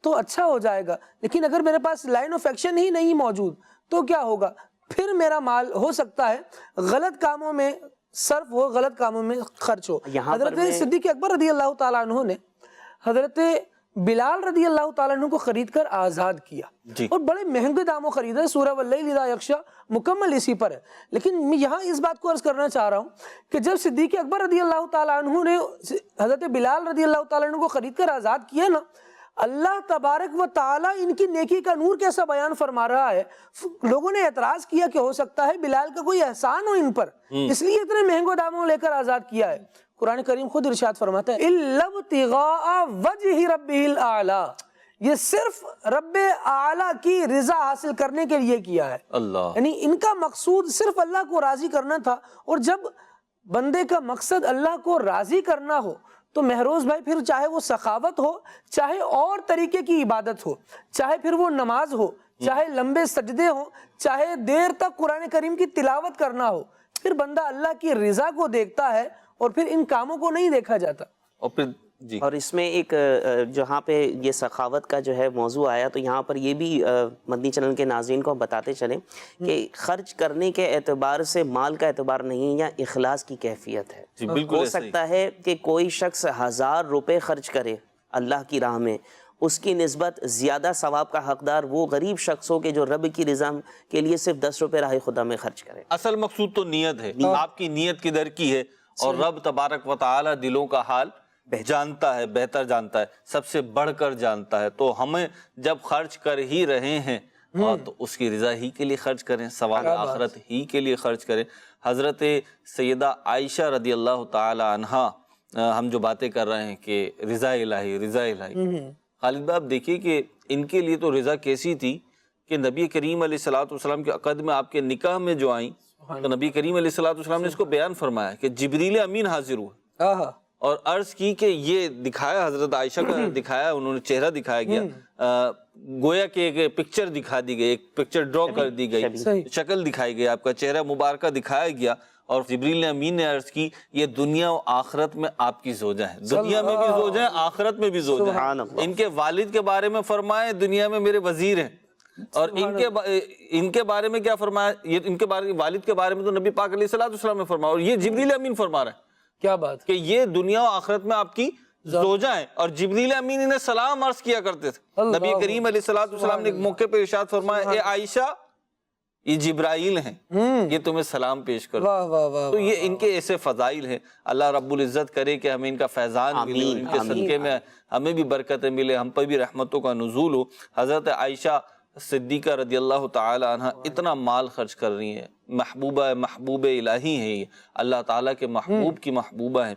تو اچھا ہو جائے گا. لیکن اگر میرے پاس لائن آف ایکشن ہی نہیں موجود تو کیا ہوگا، پھر میرا مال ہو سکتا ہے غلط کاموں میں صرف ہو, غلط کاموں میں خرچ ہو. یہاں پر حضرت صدیق اکبر رضی اللہ تعالیٰ عنہ نے حضرت بلال رضی اللہ تعالیٰ عنہ کو خرید کر آزاد کیا, اور بڑے مہنگے داموں خریدا. سورہ واللیل اذا یغشی مکمل اسی پر ہے. لیکن میں یہاں اس بات کو عرض کرنا چاہ رہا ہوں کہ جب صدیق اکبر رضی اللہ تعالیٰ عنہ نے حضرت بلال رضی اللہ تعالیٰ عنہ کو خرید کر آزاد کیا نا, اللہ تبارک و تعالیٰ ان کی نیکی کا نور کیسا بیان فرما رہا ہے. لوگوں نے اعتراض کیا کہ ہو سکتا ہے بلال کا کوئی احسان ہو ان پر, اس لیے اتنے مہنگے داموں لے کر آزاد کیا ہے. قرآن کریم خود ارشاد فرماتا ہے اِلَّا ابْتِغَاءَ وَجْهِ رَبِّهِ الْأَعْلَىٰ, یہ صرف رب اعلیٰ کی رضا حاصل کرنے کے لیے کیا ہے. اللہ, یعنی ان کا مقصود صرف اللہ کو راضی کرنا تھا. اور جب بندے کا مقصد اللہ کو راضی کرنا ہو تو مہروز بھائی پھر چاہے وہ سخاوت ہو, چاہے اور طریقے کی عبادت ہو, چاہے پھر وہ نماز ہو, چاہے لمبے سجدے ہوں, چاہے دیر تک قرآن کریم کی تلاوت کرنا ہو, پھر بندہ اللہ کی رضا کو دیکھتا ہے اور پھر ان کاموں کو نہیں دیکھا جاتا. اور پھر جی, اور اس میں ایک جہاں پہ یہ سخاوت کا جو ہے موضوع آیا, تو یہاں پر یہ بھی مدنی چینل کے ناظرین کو ہم بتاتے چلیں کہ خرچ کرنے کے اعتبار سے مال کا اعتبار نہیں, یا اخلاص کی کیفیت ہے. جی بالکل ہو سکتا ہے کہ کوئی شخص 1000 روپے خرچ کرے اللہ کی راہ میں, اس کی نسبت زیادہ ثواب کا حقدار وہ غریب شخص ہو کہ جو رب کی رضا کے لیے صرف 10 روپے راہ خدا میں خرچ کرے. اصل مقصود تو نیت ہے, آپ کی نیت کدھر کی ہے, اور رب تبارک و تعالی دلوں کا حال جانتا ہے, بہتر جانتا ہے, سب سے بڑھ کر جانتا ہے. تو ہمیں جب خرچ کر ہی رہے ہیں تو اس کی رضا ہی کے لیے خرچ کریں, ثواب آخرت ہی کے لیے خرچ کریں. حضرت سیدہ عائشہ رضی اللہ تعالی عنہا, ہم جو باتیں کر رہے ہیں کہ رضا الہی رضا الہی, خالد بھائی آپ دیکھیے کہ ان کے لیے تو رضا کیسی تھی کہ نبی کریم علیہ السلام کے عقد میں, آپ کے نکاح میں جو آئیں, تو نبی کریم علیہ السلام نے اس کو بیان فرمایا کہ جبریل امین حاضر ہوئے, اور عرض کی کہ یہ دکھایا, حضرت عائشہ کا دکھایا, انہوں نے چہرہ دکھایا گیا, گویا کہ ایک پکچر دکھا دی گئی, ایک پکچر ڈرا کر دی گئی, شکل دکھائی گئی, آپ کا چہرہ مبارکہ دکھایا گیا, اور جبریل امین نے عرض کی یہ دنیا و آخرت میں آپ کی زوجہ ہیں, دنیا میں بھی زوجہ ہیں, آخرت میں بھی زوجہ ہیں. ان کے والد کے بارے میں فرمائے دنیا میں میرے وزیر ہیں, اور ان کے بارے میں کیا فرمایا, یہ ان کے بارے والد کے بارے میں تو نبی پاک علیہ السلام نے فرمایا, اور یہ جبریل امین فرما رہا ہے. کیا بات کہ یہ دنیا و آخرت میں آپ کی زوجہ ہیں. اور جبریل امین انہیں سلام عرض کیا کرتے تھے. نبی کریم علیہ السلام نے ایک موقع پہ ارشاد فرمایا اے عائشہ یہ جبرائیل ہیں, یہ تمہیں سلام پیش کرتے ہیں. تو یہ ان کے ایسے فضائل ہیں. اللہ رب العزت کرے کہ ہمیں ان کا فیضان ملے, ان کے صدقے میں ہمیں بھی برکتیں ملے, ہم پر بھی رحمتوں کا نزول ہو. حضرت عائشہ صدیقہ رضی اللہ تعالی عنہ اتنا مال خرچ کر رہی ہیں, محبوب الہی ہیں, یہ اللہ تعالیٰ کے محبوب کی محبوبہ ہیں.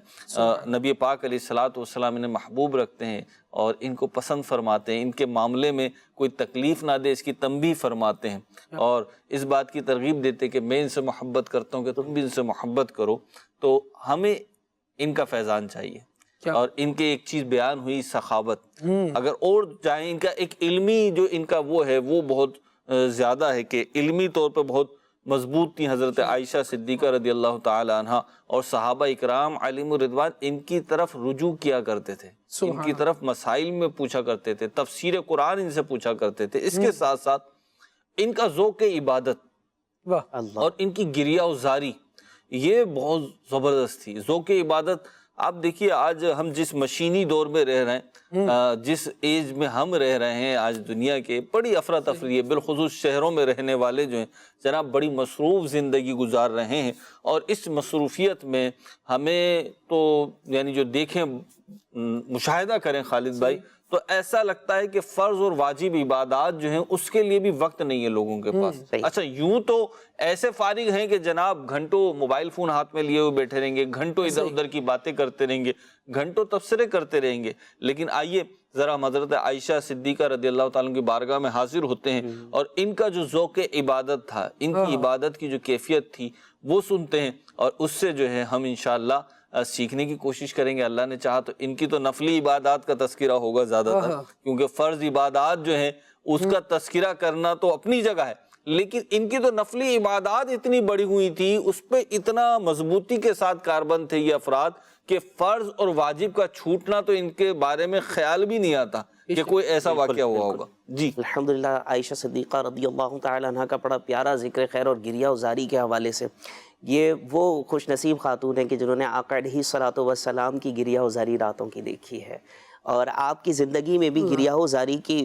نبی پاک علیہ السلام انہیں محبوب رکھتے ہیں اور ان کو پسند فرماتے ہیں, ان کے معاملے میں کوئی تکلیف نہ دے اس کی تنبیہ فرماتے ہیں, اور اس بات کی ترغیب دیتے کہ میں ان سے محبت کرتا ہوں کہ تم بھی ان سے محبت کرو. تو ہمیں ان کا فیضان چاہیے. اور ان کے ایک چیز بیان ہوئی سخاوت, اگر اور جائیں ان کا ایک علمی جو ان کا وہ ہے وہ بہت زیادہ ہے کہ علمی طور پہ بہت مضبوط تھی حضرت عائشہ صدیقہ رضی اللہ تعالی عنہ, اور صحابہ اکرام علیہم الرضوان ان کی طرف رجوع کیا کرتے تھے, ان کی طرف مسائل میں پوچھا کرتے تھے, تفسیر قرآن ان سے پوچھا کرتے تھے. اس کے ساتھ ساتھ ان کا ذوق عبادت اور ان کی گریہ وزاری یہ بہت زبردست تھی. ذوق عبادت آپ دیکھیے آج ہم جس مشینی دور میں رہ رہے ہیں, جس ایج میں ہم رہ رہے ہیں آج دنیا کے, بڑی افراتفری ہے, بالخصوص شہروں میں رہنے والے جو ہیں جناب بڑی مصروف زندگی گزار رہے ہیں. اور اس مصروفیت میں ہمیں تو یعنی جو دیکھیں مشاہدہ کریں خالد بھائی, تو ایسا لگتا ہے کہ فرض اور واجب عبادات جو ہیں اس کے لیے بھی وقت نہیں ہے لوگوں کے پاس. اچھا یوں تو ایسے فارغ ہیں کہ جناب گھنٹوں موبائل فون ہاتھ میں لیے ہوئے بیٹھے رہیں گے, گھنٹوں ادھر ادھر کی باتیں کرتے رہیں گے, گھنٹوں تبصرے کرتے رہیں گے. لیکن آئیے ذرا حضرت عائشہ صدیقہ رضی اللہ تعالیٰ کی بارگاہ میں حاضر ہوتے ہیں, اور ان کا جو ذوق عبادت تھا, ان کی عبادت کی جو کیفیت تھی وہ سنتے ہیں, اور اس سے جو ہے ہم انشاءاللہ سیکھنے کی کوشش کریں گے. اللہ نے چاہا تو ان کی تو نفلی عبادات کا تذکرہ ہوگا زیادہ تر, کیونکہ فرض عبادات جو ہیں اس کا تذکرہ کرنا تو اپنی جگہ ہے, لیکن ان کی تو نفلی عبادات اتنی بڑی ہوئی تھی, اس پہ اتنا مضبوطی کے ساتھ کاربند تھے یہ افراد کہ فرض اور واجب کا چھوٹنا تو ان کے بارے میں خیال بھی نہیں آتا کہ کوئی ایسا واقعہ ہوا ہوگا. جی الحمدللہ عائشہ صدیقہ رضی اللہ تعالی عنہ کا بڑا پیارا ذکر خیر اور گریہ وزاری کے حوالے سے یہ وہ خوش نصیب خاتون ہیں کہ جنہوں نے آقا علیہ الصلوۃ والسلام کی گریہ وزاری راتوں کی دیکھی ہے، اور آپ کی زندگی میں بھی گریہ وزاری کی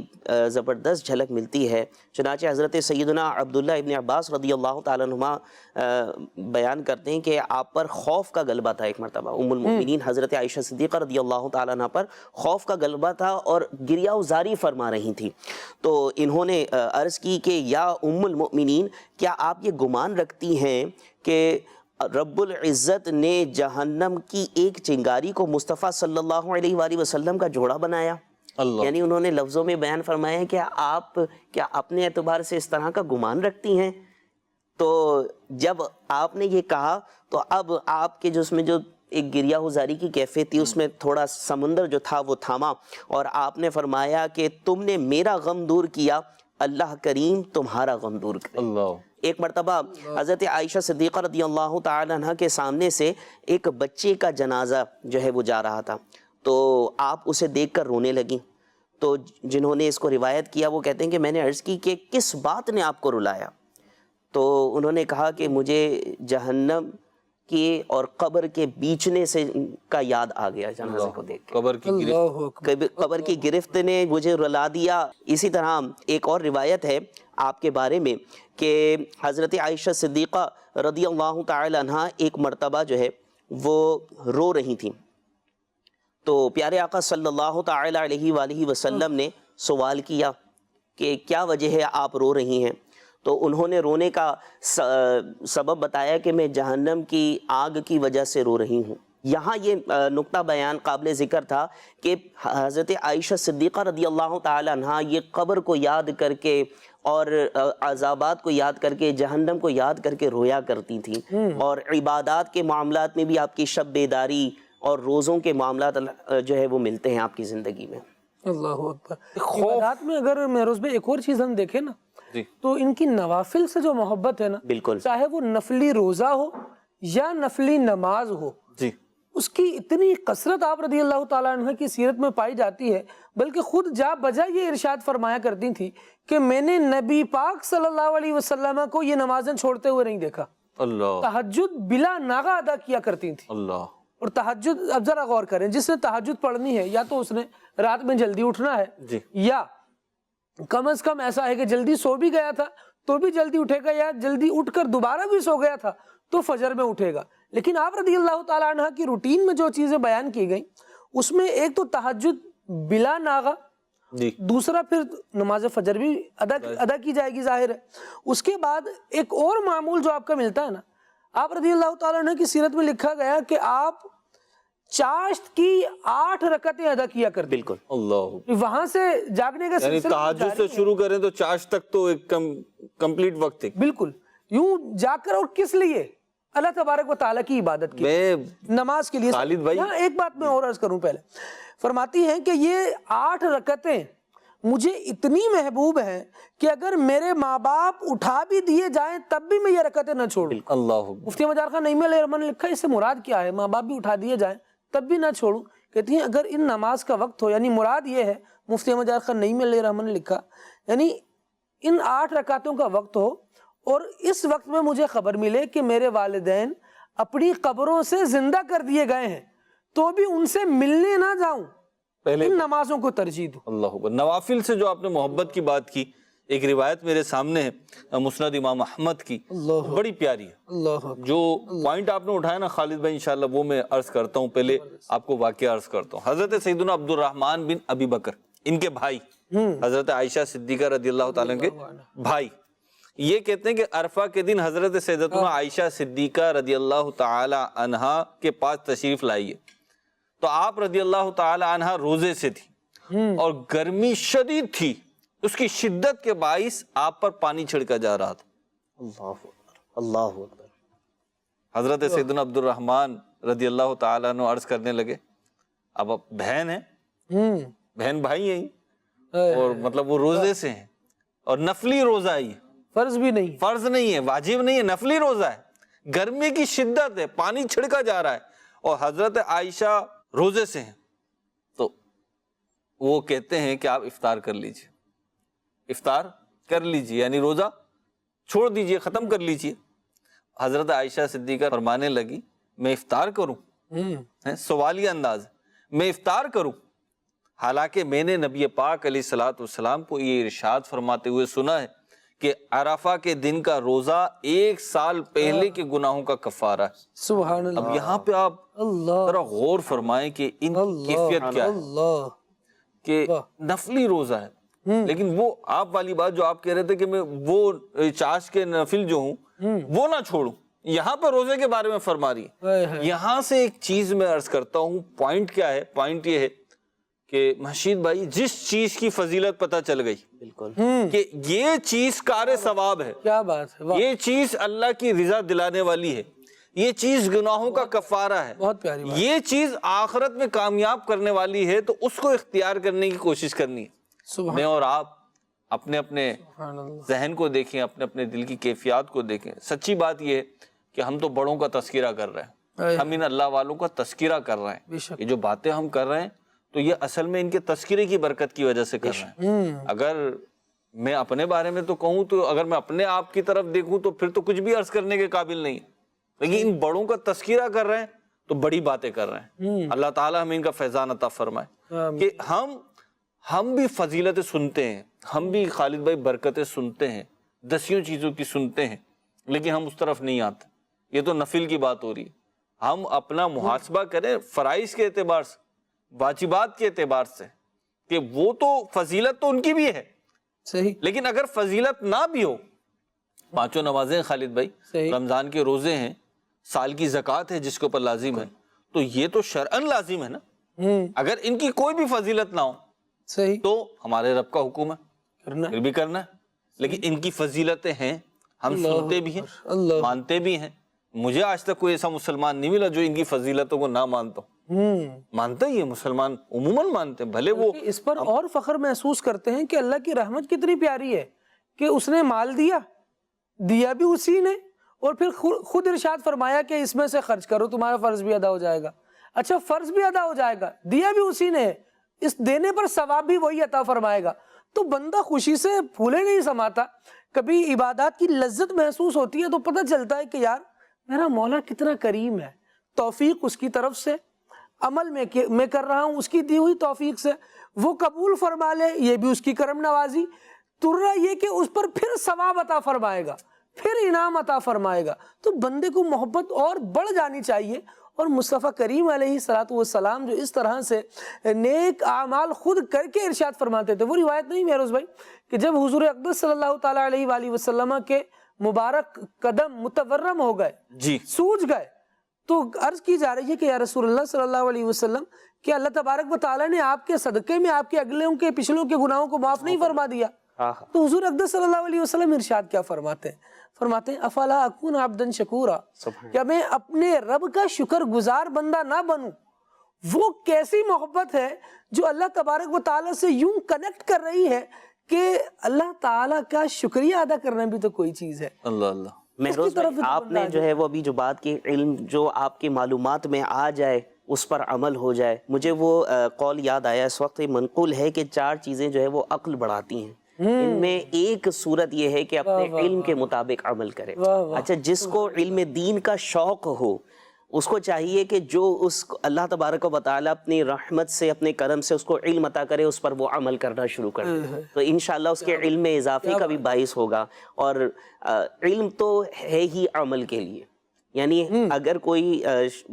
زبردست جھلک ملتی ہے۔ چنانچہ حضرت سیدنا عبداللہ ابن عباس رضی اللہ تعالیٰ عنہما بیان کرتے ہیں کہ آپ پر خوف کا غلبہ تھا ایک مرتبہ، ام المؤمنین حضرت عائشہ صدیقہ رضی اللہ تعالیٰ عنہ پر خوف کا غلبہ تھا اور گریہ وزاری فرما رہی تھی، تو انہوں نے عرض کی کہ یا ام المؤمنین، کیا آپ یہ گمان رکھتی ہیں کہ رب العزت نے جہنم کی ایک چنگاری کو مصطفیٰ صلی اللہ علیہ وآلہ وسلم کا جوڑا بنایا؟ اللہ، یعنی انہوں نے لفظوں میں بیان فرمایا ہے کہ آپ کیا اپنے اعتبار سے اس طرح کا گمان رکھتی ہیں؟ تو جب آپ نے یہ کہا تو اب آپ کے جو اس میں جو ایک گریہ وزاری کی کیفیت تھی، اس میں تھوڑا سمندر جو تھا وہ تھاما، اور آپ نے فرمایا کہ تم نے میرا غم دور کیا، اللہ کریم تمہارا غم دور کرے۔ اللہ، ایک مرتبہ حضرت عائشہ صدیقہ رضی اللہ تعالیٰ عنہ کے سامنے سے ایک بچے کا جنازہ جو ہے وہ جا رہا تھا، تو آپ اسے دیکھ کر رونے لگیں، تو جنہوں نے اس کو روایت کیا وہ کہتے ہیں کہ میں نے عرض کی کہ کس بات نے آپ کو رلایا؟ تو انہوں نے کہا کہ مجھے جہنم کے اور قبر کے بیچنے سے کا یاد آ گیا جنازے کو دیکھ کے، قبر کی گرفت، قبر کی گرفت نے مجھے رلا دیا۔ اسی طرح ایک اور روایت ہے آپ کے بارے میں کہ حضرت عائشہ صدیقہ رضی اللہ تعالی عنہ ایک مرتبہ جو ہے وہ رو رہی تھیں، تو پیارے آقا صلی اللہ تعالی علیہ وآلہ وسلم نے سوال کیا کہ کیا وجہ ہے آپ رو رہی ہیں؟ تو انہوں نے رونے کا سبب بتایا کہ میں جہنم کی آگ کی وجہ سے رو رہی ہوں۔ یہاں یہ نقطہ بیان قابل ذکر تھا کہ حضرت عائشہ صدیقہ رضی اللہ تعالی عنہ یہ قبر کو یاد کر کے اور عذابات کو یاد کر کے، جہنم کو یاد کر کے رویا کرتی تھیں، اور عبادات کے معاملات میں بھی آپ کی شب بیداری اور روزوں کے معاملات جو ہے وہ ملتے ہیں آپ کی زندگی میں۔ اللہ اکبر۔ عبادات میں اگر مہروز بھائی ایک اور چیز ہم دیکھیں نا تو ان کی نوافل سے جو محبت ہے نا، بالکل، چاہے وہ نفلی روزہ ہو یا نفلی نماز ہو، جی، اس کی اتنی کثرت آپ رضی اللہ تعالیٰ عنہ کی سیرت میں پائی جاتی ہے، بلکہ خود جا بجا یہ ارشاد فرمایا کرتی تھی کہ میں نے نبی پاک صلی اللہ علیہ وسلم کو یہ نمازیں چھوڑتے ہوئے نہیں دیکھا۔ اللہ، تہجد بلا ناغہ ادا کیا کرتی تھی۔ اللہ، اور تہجد اب ذرا غور کریں، جس نے تہجد پڑھنی ہے یا تو اس نے رات میں جلدی اٹھنا ہے، جی، یا کم از کم ایسا ہے کہ جلدی سو بھی گیا تھا تو بھی جلدی اٹھے گا، یا جلدی اٹھ کر دوبارہ بھی سو گیا تھا تو فجر میں اٹھے گا۔ لیکن آپ رضی اللہ تعالیٰ عنہ کی روٹین میں جو چیزیں بیان کی گئیں اس میں ایک تو تہجد بلا ناغہ، جی، دوسرا پھر نماز فجر بھی ادا کی جائے گی ظاہر ہے۔ اس کے بعد ایک اور معمول جو آپ کا ملتا ہے نا، آپ رضی اللہ تعالیٰ عنہ کی سیرت میں لکھا گیا کہ آپ چاشت کی 8 رکعتیں ادا کیا کرتے۔ بالکل، اللہ، وہاں سے جاگنے کا یعنی سلسلہ تہجد سے شروع کریں تو چاش تک تو ایک کمپلیٹ وقت ہے۔ بالکل، یوں جا کر، اور کس لیے؟ اللہ تبارک و تعالیٰ کی عبادت کی، میں نماز کے لیے۔ خالد بھائی، یہاں ایک بات میں اور عرض کروں، پہلے فرماتی ہیں کہ یہ 8 رکعتیں مجھے اتنی محبوب ہیں کہ اگر میرے ماں باپ اٹھا بھی دیے جائیں تب بھی میں یہ رکعتیں نہ چھوڑوں۔ اللہ، مفتی مجار خان نعیمی علیہ الرحمہ نے لکھا اس سے مراد کیا ہے؟ ماں باپ بھی اٹھا دیے جائیں تب بھی نہ چھوڑوں۔ کہتی ہیں اگر ان نماز کا وقت ہو، یعنی مراد یہ ہے، مفتی مجار خان نعیمی علیہ الرحمہ نے لکھا، یعنی ان 8 رکعتوں کا وقت ہو اور اس وقت میں مجھے خبر ملے کہ میرے والدین اپنی قبروں سے زندہ کر دیے گئے ہیں تو بھی ان سے ملنے نہ جاؤں، پہلے ان نمازوں کو ترجیح دوں۔ اللہ اکبر۔ نوافل سے جو آپ نے محبت کی بات کی، ایک روایت میرے سامنے ہے مسند امام احمد کی، بڑی پیاری ہے۔ اللہ جو پوائنٹ آپ نے اٹھایا نا خالد بھائی، انشاءاللہ وہ میں عرض کرتا ہوں۔ پہلے آپ کو واقعہ عرض کرتا ہوں۔ حضرت سیدنا عبد الرحمن بن ابی بکر، ان کے بھائی، حضرت عائشہ صدیقہ رضی اللہ تعالیٰ کے بھائی، یہ کہتے ہیں کہ عرفہ کے دن حضرت سیدتنا عائشہ صدیقہ رضی اللہ تعالی عنہا کے پاس تشریف لائیے، تو آپ رضی اللہ تعالی عنہا روزے سے تھی اور گرمی شدید تھی، اس کی شدت کے باعث آپ پر پانی چھڑکا جا رہا تھا۔ اللہ اکبر، اللہ اکبر۔ حضرت سیدنا عبد الرحمن رضی اللہ تعالیٰ عنہ عرض کرنے لگے، اب بہن ہے، بہن بھائی ہیں، اور مطلب وہ روزے سے ہیں، اور نفلی روزہ ہے، فرض بھی نہیں، فرض نہیں ہے، واجب نہیں ہے، نفلی روزہ ہے، گرمی کی شدت ہے، پانی چھڑکا جا رہا ہے، اور حضرت عائشہ روزے سے ہیں، تو وہ کہتے ہیں کہ آپ افطار کر لیجئے، افطار کر لیجئے، یعنی روزہ چھوڑ دیجئے، ختم کر لیجئے۔ حضرت عائشہ صدیقہ فرمانے لگی میں افطار کروں، سوالیہ انداز، میں افطار کروں، حالانکہ میں نے نبی پاک علیہ الصلوۃ والسلام کو یہ ارشاد فرماتے ہوئے سنا ہے کہ عرفہ کے دن کا روزہ 1 سال پہلے کے گناہوں کا کفارہ ہے۔ سبحان اللہ۔ اب یہاں پہ آپ اللہ ذرا غور فرمائیں کہ ان کی کیفیت کیا ہے، اللہ، کہ نفلی روزہ ہے، لیکن وہ آپ والی بات جو آپ کہہ رہے تھے کہ میں وہ چاش کے نفل جو ہوں وہ نہ چھوڑوں، یہاں پہ روزے کے بارے میں فرما رہی ہے۔ یہاں سے ایک چیز میں عرض کرتا ہوں، پوائنٹ کیا ہے؟ پوائنٹ یہ ہے کہ محشید بھائی جس چیز کی فضیلت پتہ چل گئی بالکل کہ یہ چیز کار ثواب ہے، کیا بات ہے، واہ، یہ چیز اللہ کی رضا دلانے والی ہے، یہ چیز گناہوں کا کفارہ ہے، بہت پیاری بات، یہ چیز آخرت میں کامیاب کرنے والی ہے، تو اس کو اختیار کرنے کی کوشش کرنی ہے۔ سبحان میں اور آپ اپنے اپنے اللہ، ذہن کو دیکھیں، اپنے اپنے دل کی کیفیات کو دیکھیں۔ سچی بات یہ ہے کہ ہم تو بڑوں کا تذکرہ کر رہے ہیں، ہم ان اللہ والوں کا تذکرہ کر رہے بے ہیں، شک، یہ جو باتیں ہم کر رہے ہیں تو یہ اصل میں ان کے تذکرے کی برکت کی وجہ سے کر رہے ہیں۔ اگر میں اپنے بارے میں تو کہوں تو اگر میں اپنے آپ کی طرف دیکھوں تو پھر تو کچھ بھی عرض کرنے کے قابل نہیں، لیکن ان بڑوں کا تذکرہ کر رہے ہیں تو بڑی باتیں کر رہے ہیں۔ اللہ تعالیٰ ہمیں ان کا فیضان عطا فرمائے کہ ہم بھی فضیلتیں سنتے ہیں، ہم بھی خالد بھائی برکتیں سنتے ہیں، دسیوں چیزوں کی سنتے ہیں، لیکن ہم اس طرف نہیں آتے۔ یہ تو نفل کی بات ہو رہی ہے، ہم اپنا محاسبہ کریں فرائض کے اعتبار سے، واجبات کے اعتبار سے، کہ وہ تو فضیلت تو ان کی بھی ہے، صحیح، لیکن اگر فضیلت نہ بھی ہو، 5 نمازیں خالد بھائی، صحیح، رمضان کے روزے ہیں، سال کی زکوٰۃ ہے جس کے اوپر لازم ہے، تو یہ تو شرعاً لازم ہے نا۔ اگر ان کی کوئی بھی فضیلت نہ ہو صحیح، تو ہمارے رب کا حکم ہے کرنا، پھر بھی کرنا ہے، لیکن ان کی فضیلتیں ہیں، ہم سنتے بھی ہیں، اللہ، مانتے بھی ہیں۔ مجھے آج تک کوئی ایسا مسلمان نہیں ملا جو ان کی فضیلتوں کو نہ مانتا ہو، مانتا ہی ہے، مسلمان عموماً مانتے ہیں، بھلے وہ اس پر اور فخر محسوس کرتے ہیں کہ اللہ کی رحمت کتنی پیاری ہے کہ اس نے مال دیا بھی اسی نے، اور پھر خود ارشاد فرمایا کہ اس میں سے خرچ کرو تمہارا فرض بھی ادا ہو جائے گا۔ اچھا، فرض بھی ادا ہو جائے گا، دیا بھی اسی نے، اس دینے پر ثواب بھی وہی عطا فرمائے گا، تو بندہ خوشی سے پھولے نہیں سماتا۔ کبھی عبادات کی لذت محسوس ہوتی ہے تو پتہ چلتا ہے کہ یار میرا مولا کتنا کریم ہے، توفیق اس کی طرف سے، عمل میں کر رہا ہوں اس کی دی ہوئی توفیق سے، وہ قبول فرما لے یہ بھی اس کی کرم نوازی، ترا یہ کہ اس پر پھر ثواب عطا فرمائے گا، پھر انعام عطا فرمائے گا، تو بندے کو محبت اور بڑھ جانی چاہیے۔ اور مصطفیٰ کریم علیہ السلام جو اس طرح سے نیک اعمال خود کر کے ارشاد فرماتے تھے، وہ روایت نہیں مہروز بھائی کہ جب حضور اقدس صلی اللہ تعالیٰ علیہ وآلہ وسلم کے مبارک قدم متورم ہو گئے، جی سوج گئے، تو عرض کی جا رہی ہے کہ یا رسول اللہ صلی اللہ علیہ وسلم کہ اللہ تبارک و تعالیٰ نے آپ کے صدقے میں آپ کے اگلوں کے پچھلوں کے گناہوں کو معاف نہیں فرما دیا؟ تو حضور اقدس صلی اللہ علیہ وسلم ارشاد کیا فرماتے ہیں؟ فرماتے ہیں افلا اکون عبدا شکورا، کیا میں اپنے رب کا شکر گزار بندہ نہ بنوں؟ وہ کیسی محبت ہے جو اللہ تبارک و تعالیٰ سے یوں کنیکٹ کر رہی ہے کہ اللہ تعالیٰ کا شکریہ ادا کرنا بھی تو کوئی چیز ہے۔ اللہ اللہ۔ مہروز بھائی، آپ نے جو ہے وہ ابھی جو بات کی، علم جو آپ کی معلومات میں آ جائے اس پر عمل ہو جائے، مجھے وہ قول یاد آیا اس وقت، منقول ہے کہ 4 چیزیں جو ہے وہ عقل بڑھاتی ہیں، ان میں ایک صورت یہ ہے کہ اپنے علم کے مطابق عمل کرے۔ اچھا، جس کو علم دین کا شوق ہو اس کو چاہیے کہ جو اس اللہ تبارک و تعالیٰ اپنی رحمت سے اپنے کرم سے اس کو علم عطا کرے، اس پر وہ عمل کرنا شروع کر دے، تو انشاءاللہ اس کے علم میں اضافے کا بھی باعث ہوگا۔ اور علم تو ہے ہی عمل کے لیے، یعنی اگر کوئی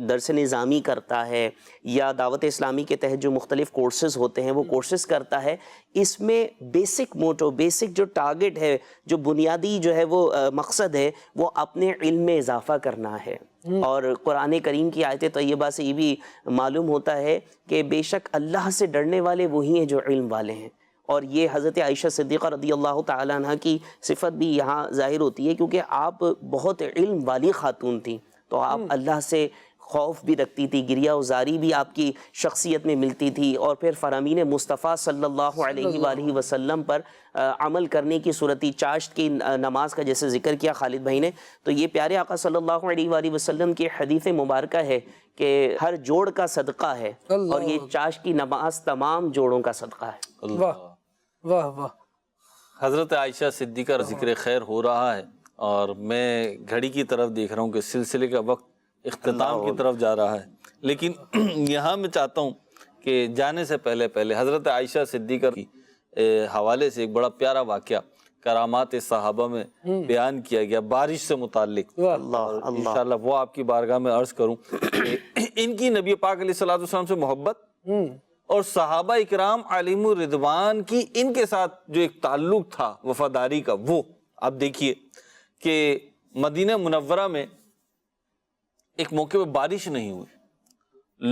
درس نظامی کرتا ہے یا دعوت اسلامی کے تحت جو مختلف کورسز ہوتے ہیں وہ کورسز کرتا ہے، اس میں بیسک موٹو، بیسک جو ٹارگٹ ہے، جو بنیادی جو ہے وہ مقصد ہے، وہ اپنے علم میں اضافہ کرنا ہے۔ اور قرآن کریم کی آیت طیبہ سے یہ بھی معلوم ہوتا ہے کہ بے شک اللہ سے ڈرنے والے وہی ہیں جو علم والے ہیں، اور یہ حضرت عائشہ صدیقہ رضی اللہ تعالیٰ عنہ کی صفت بھی یہاں ظاہر ہوتی ہے، کیونکہ آپ بہت علم والی خاتون تھیں، تو آپ اللہ سے خوف بھی رکھتی تھی، گریہ وزاری بھی آپ کی شخصیت میں ملتی تھی، اور پھر فرامین مصطفیٰ صلی اللہ علیہ وآلہ وسلم پر عمل کرنے کی صورتی، چاشت کی نماز کا جیسے ذکر کیا خالد بھائی نے، تو یہ پیارے آقا صلی اللہ علیہ وآلہ وسلم کی حدیث مبارکہ ہے کہ ہر جوڑ کا صدقہ ہے، اور یہ چاشت کی نماز تمام جوڑوں کا صدقہ ہے۔ واہ واہ واہ۔ حضرت عائشہ صدیقہ ذکر خیر ہو رہا ہے، اور میں گھڑی کی طرف دیکھ رہا ہوں کہ سلسلے کا وقت اختتام کی طرف جا رہا ہے، لیکن یہاں میں چاہتا ہوں کہ جانے سے پہلے حضرت عائشہ صدیقہ کی حوالے سے ایک بڑا پیارا واقعہ کرامات صحابہ میں بیان کیا گیا بارش سے متعلق، اور انشاءاللہ وہ آپ کی بارگاہ میں عرض کروں کہ ان کی نبی پاک علیہ الصلوۃ والسلام سے محبت اور صحابہ اکرام علیہم الرضوان کی ان کے ساتھ جو ایک تعلق تھا وفاداری کا، وہ آپ دیکھیے کہ مدینہ منورہ میں ایک موقع پہ بارش نہیں ہوئی،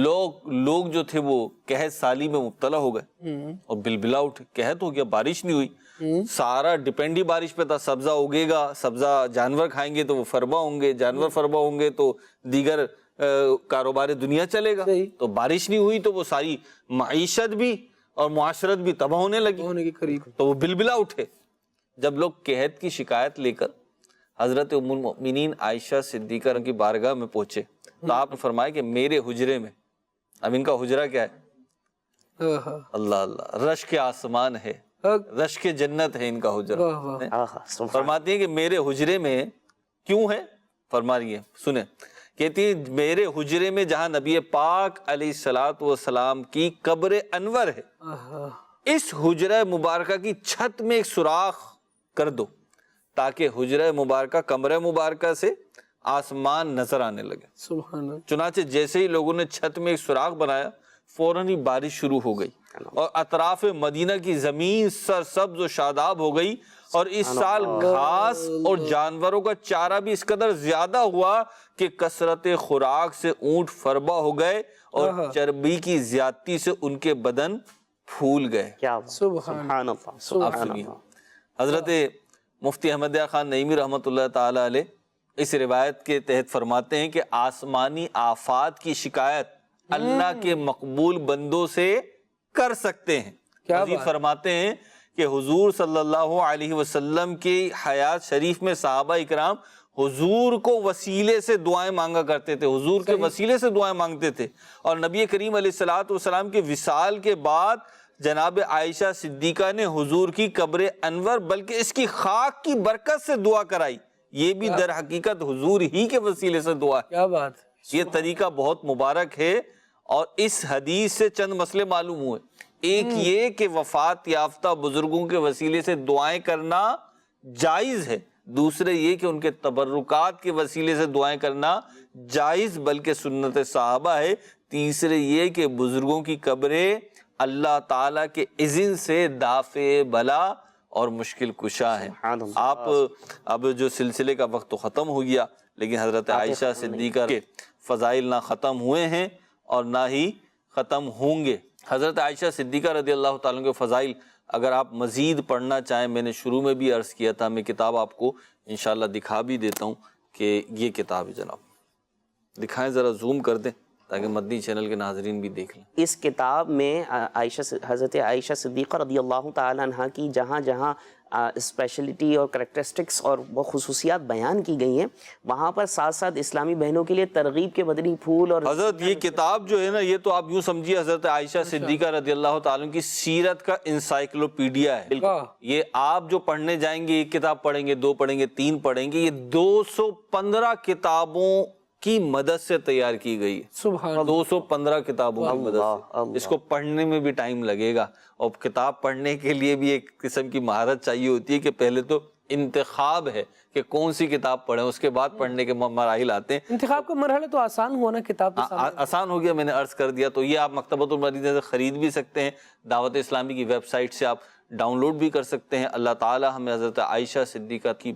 لوگ جو تھے وہ قحط سالی میں مبتلا ہو گئے اور بلبلا اٹھے، قحط ہو گیا، بارش نہیں ہوئی، سارا ڈیپینڈ ہی بارش پہ تھا، سبزہ اگے گا، سبزہ جانور کھائیں گے تو وہ فربا ہوں گے، جانور فربا ہوں گے تو دیگر کاروبار دنیا چلے گا، تو بارش نہیں ہوئی تو وہ ساری معیشت بھی اور معاشرت بھی تباہ ہونے لگی، تو وہ بلبلا اٹھے۔ جب لوگ قحط کی شکایت لے کر حضرت ام المؤمنین عائشہ صدیقہ کی بارگاہ میں پہنچے تو آپ نے فرمایا کہ میرے حجرے میں، اب ان کا حجرہ کیا ہے؟ اللہ اللہ، رشک آسمان ہے، رشک جنت ہے ان کا حجرہ۔ فرماتی ہیں کہ میرے حجرے میں کیوں ہے؟ فرما رہی ہے، سنیں، کہتی ہیں میرے حجرے میں جہاں نبی پاک علیہ الصلوۃ والسلام کی قبر انور ہے، اس حجرہ مبارکہ کی چھت میں ایک سوراخ کر دو تاکہ حجرہ مبارکہ کمرہ مبارکہ سے آسمان نظر آنے لگے۔ سبحان اللہ۔ چنانچہ جیسے ہی لوگوں نے چھت میں ایک سوراخ بنایا، فوراً ہی بارش شروع ہو گئی اور اطراف مدینہ کی زمین سرسبز و شاداب ہو گئی، اور اس سال گھاس اور جانوروں کا چارہ بھی اس قدر زیادہ ہوا کہ کثرت خوراک سے اونٹ فربا ہو گئے اور چربی کی زیادتی سے ان کے بدن پھول گئے۔ سبحان اللہ۔ آپ سنیے، حضرت مفتی احمد یار خان نعیمی رحمۃ اللہ تعالی علیہ اس روایت کے تحت فرماتے ہیں کہ آسمانی آفات کی شکایت اللہ کے مقبول بندوں سے کر سکتے ہیں۔ مزید فرماتے ہیں کہ حضور صلی اللہ علیہ وسلم کی حیات شریف میں صحابہ اکرام حضور کو وسیلے سے دعائیں مانگا کرتے تھے، حضور کے وسیلے سے دعائیں مانگتے تھے، اور نبی کریم علیہ الصلوۃ والسلام کے وصال کے بعد جناب عائشہ صدیقہ نے حضور کی قبر انور بلکہ اس کی خاک کی برکت سے دعا کرائی، یہ بھی در حقیقت حضور ہی کے وسیلے سے دعا ہے۔ کیا بات، یہ طریقہ بہت مبارک ہے، اور اس حدیث سے چند مسئلے معلوم ہوئے۔ ایک یہ کہ وفات یافتہ بزرگوں کے وسیلے سے دعائیں کرنا جائز ہے، دوسرے یہ کہ ان کے تبرکات کے وسیلے سے دعائیں کرنا جائز بلکہ سنت صحابہ ہے، تیسرے یہ کہ بزرگوں کی قبریں اللہ تعالیٰ کے اذن سے دافع بلا اور مشکل کشا ہے۔ آپ اب جو سلسلے کا وقت تو ختم ہو گیا، لیکن حضرت عائشہ صدیقہ کے فضائل نہ ختم ہوئے ہیں اور نہ ہی ختم ہوں گے۔ حضرت عائشہ صدیقہ رضی اللہ تعالیٰ کے فضائل اگر آپ مزید پڑھنا چاہیں، میں نے شروع میں بھی عرض کیا تھا، میں کتاب آپ کو انشاءاللہ دکھا بھی دیتا ہوں کہ یہ کتاب ہے، جناب دکھائیں، ذرا زوم کر دیں تاکہ مدنی چینل کے ناظرین بھی دیکھ لیں۔ اس کتاب میں حضرت عائشہ صدیقہ رضی اللہ تعالیٰ عنہ کی جہاں جہاں اسپیشلٹی اور کریکٹرسٹکس اور وہ خصوصیات بیان کی گئی ہیں، وہاں پر ساتھ ساتھ اسلامی بہنوں کے لیے ترغیب کے مدنی پھول۔ اور حضرت یہ کتاب جو ہے نا، یہ تو آپ یوں سمجھیے حضرت عائشہ صدیقہ رضی اللہ تعالیٰ کی سیرت کا انسائکلوپیڈیا ہے۔ یہ آپ جو پڑھنے جائیں گے، ایک کتاب پڑھیں گے، دو پڑھیں گے، تین پڑھیں گے، یہ 215 کتابوں کی مدد سے تیار کی گئی ہے۔ سبحان 215 کتابوں کی مدد سے، اس کو پڑھنے میں بھی ٹائم لگے گا، اور کتاب پڑھنے کے لیے بھی ایک قسم کی مہارت چاہیے ہوتی ہے کہ پہلے تو انتخاب ہے کہ کون سی کتاب پڑھیں، اس کے بعد پڑھنے کے مراحل آتے ہیں۔ انتخاب کا مرحلہ تو آسان ہوا نا، کتاب آسان ہو گیا، میں نے عرض کر دیا۔ تو یہ آپ مکتبۃ المدینہ سے خرید بھی سکتے ہیں، دعوت اسلامی کی ویب سائٹ سے آپ ڈاؤن لوڈ بھی کر سکتے ہیں۔ اللہ تعالی ہمیں حضرت عائشہ صدیقہ کی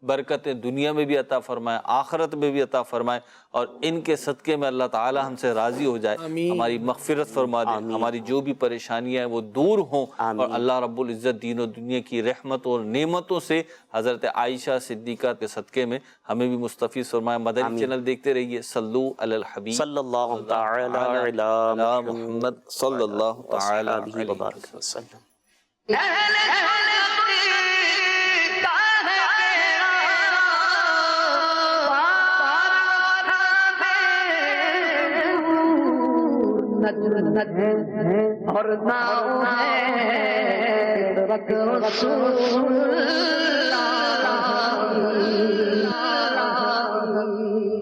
برکتیں دنیا میں بھی عطا فرمائے، آخرت میں بھی عطا فرمائے، اور ان کے صدقے میں اللہ تعالی ہم سے راضی ہو جائے، ہماری مغفرت فرما دے، ہماری جو بھی پریشانیاں ہیں وہ دور ہوں، اور اللہ رب العزت دین و دنیا کی رحمت اور نعمتوں سے حضرت عائشہ صدیقہ کے صدقے میں ہمیں بھی مستفیض فرمائے۔ مدنی چینل دیکھتے رہیے، صلو علی الحبیب صلی اللہ تعالی علی محمد صلی اللہ تعالی علیہ وسلم۔ اور نام ہے رسول اللہ رہی